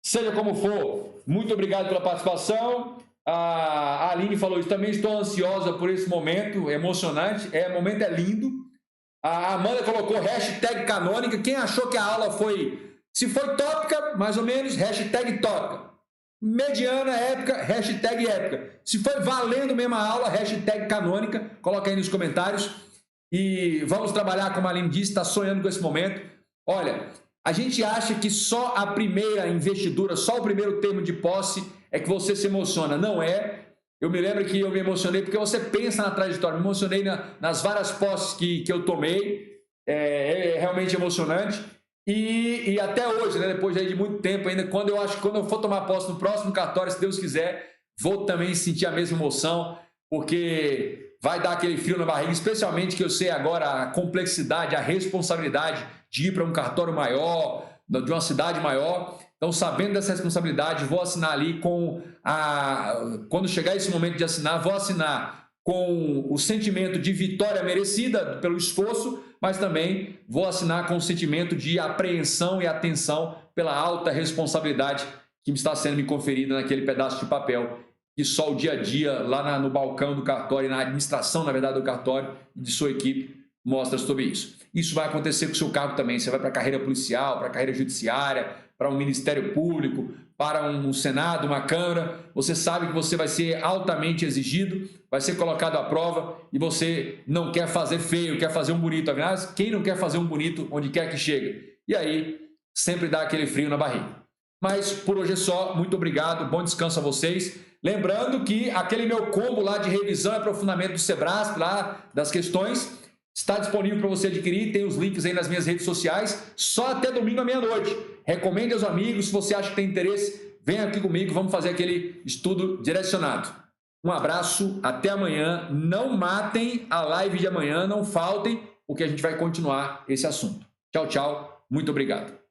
Seja como for, muito obrigado pela participação. A Aline falou isso também, estou ansiosa por esse momento, emocionante, o momento é lindo. A Amanda colocou hashtag canônica, quem achou que a aula foi, se foi tópica, mais ou menos, hashtag tópica, mediana, épica, hashtag épica, se foi valendo mesmo a aula, hashtag canônica, coloca aí nos comentários. e vamos trabalhar, como a Aline disse, está sonhando com esse momento. Olha, a gente acha que só a primeira investidura, só o primeiro termo de posse é que você se emociona. Não é. Eu me lembro que eu me emocionei porque você pensa na trajetória. Me emocionei nas várias posses que eu tomei. É realmente emocionante. E até hoje, né, depois de muito tempo ainda, quando eu for tomar posse no próximo cartório, se Deus quiser, vou também sentir a mesma emoção, porque vai dar aquele frio na barriga, especialmente que eu sei agora a complexidade, a responsabilidade de ir para um cartório maior, de uma cidade maior. Então, sabendo dessa responsabilidade, vou assinar ali quando chegar esse momento de assinar, vou assinar com o sentimento de vitória merecida pelo esforço, mas também vou assinar com o sentimento de apreensão e atenção pela alta responsabilidade que está sendo me conferida naquele pedaço de papel que só o dia a dia, lá no balcão do cartório, na administração, na verdade, do cartório e de sua equipe, mostra sobre isso. Isso vai acontecer com o seu cargo também. Você vai para a carreira policial, para a carreira judiciária, para um Ministério Público, para um Senado, uma Câmara. Você sabe que você vai ser altamente exigido, vai ser colocado à prova e você não quer fazer feio, quer fazer um bonito. Afinal, quem não quer fazer um bonito onde quer que chegue? E aí, sempre dá aquele frio na barriga. Mas por hoje é só. Muito obrigado, bom descanso a vocês. Lembrando que aquele meu combo lá de revisão e aprofundamento do Sebrasp, lá das questões, está disponível para você adquirir. Tem os links aí nas minhas redes sociais, só até domingo à meia-noite. Recomende aos amigos, se você acha que tem interesse, venha aqui comigo, vamos fazer aquele estudo direcionado. Um abraço, até amanhã. Não matem a live de amanhã, não faltem, porque a gente vai continuar esse assunto. Tchau, tchau, muito obrigado.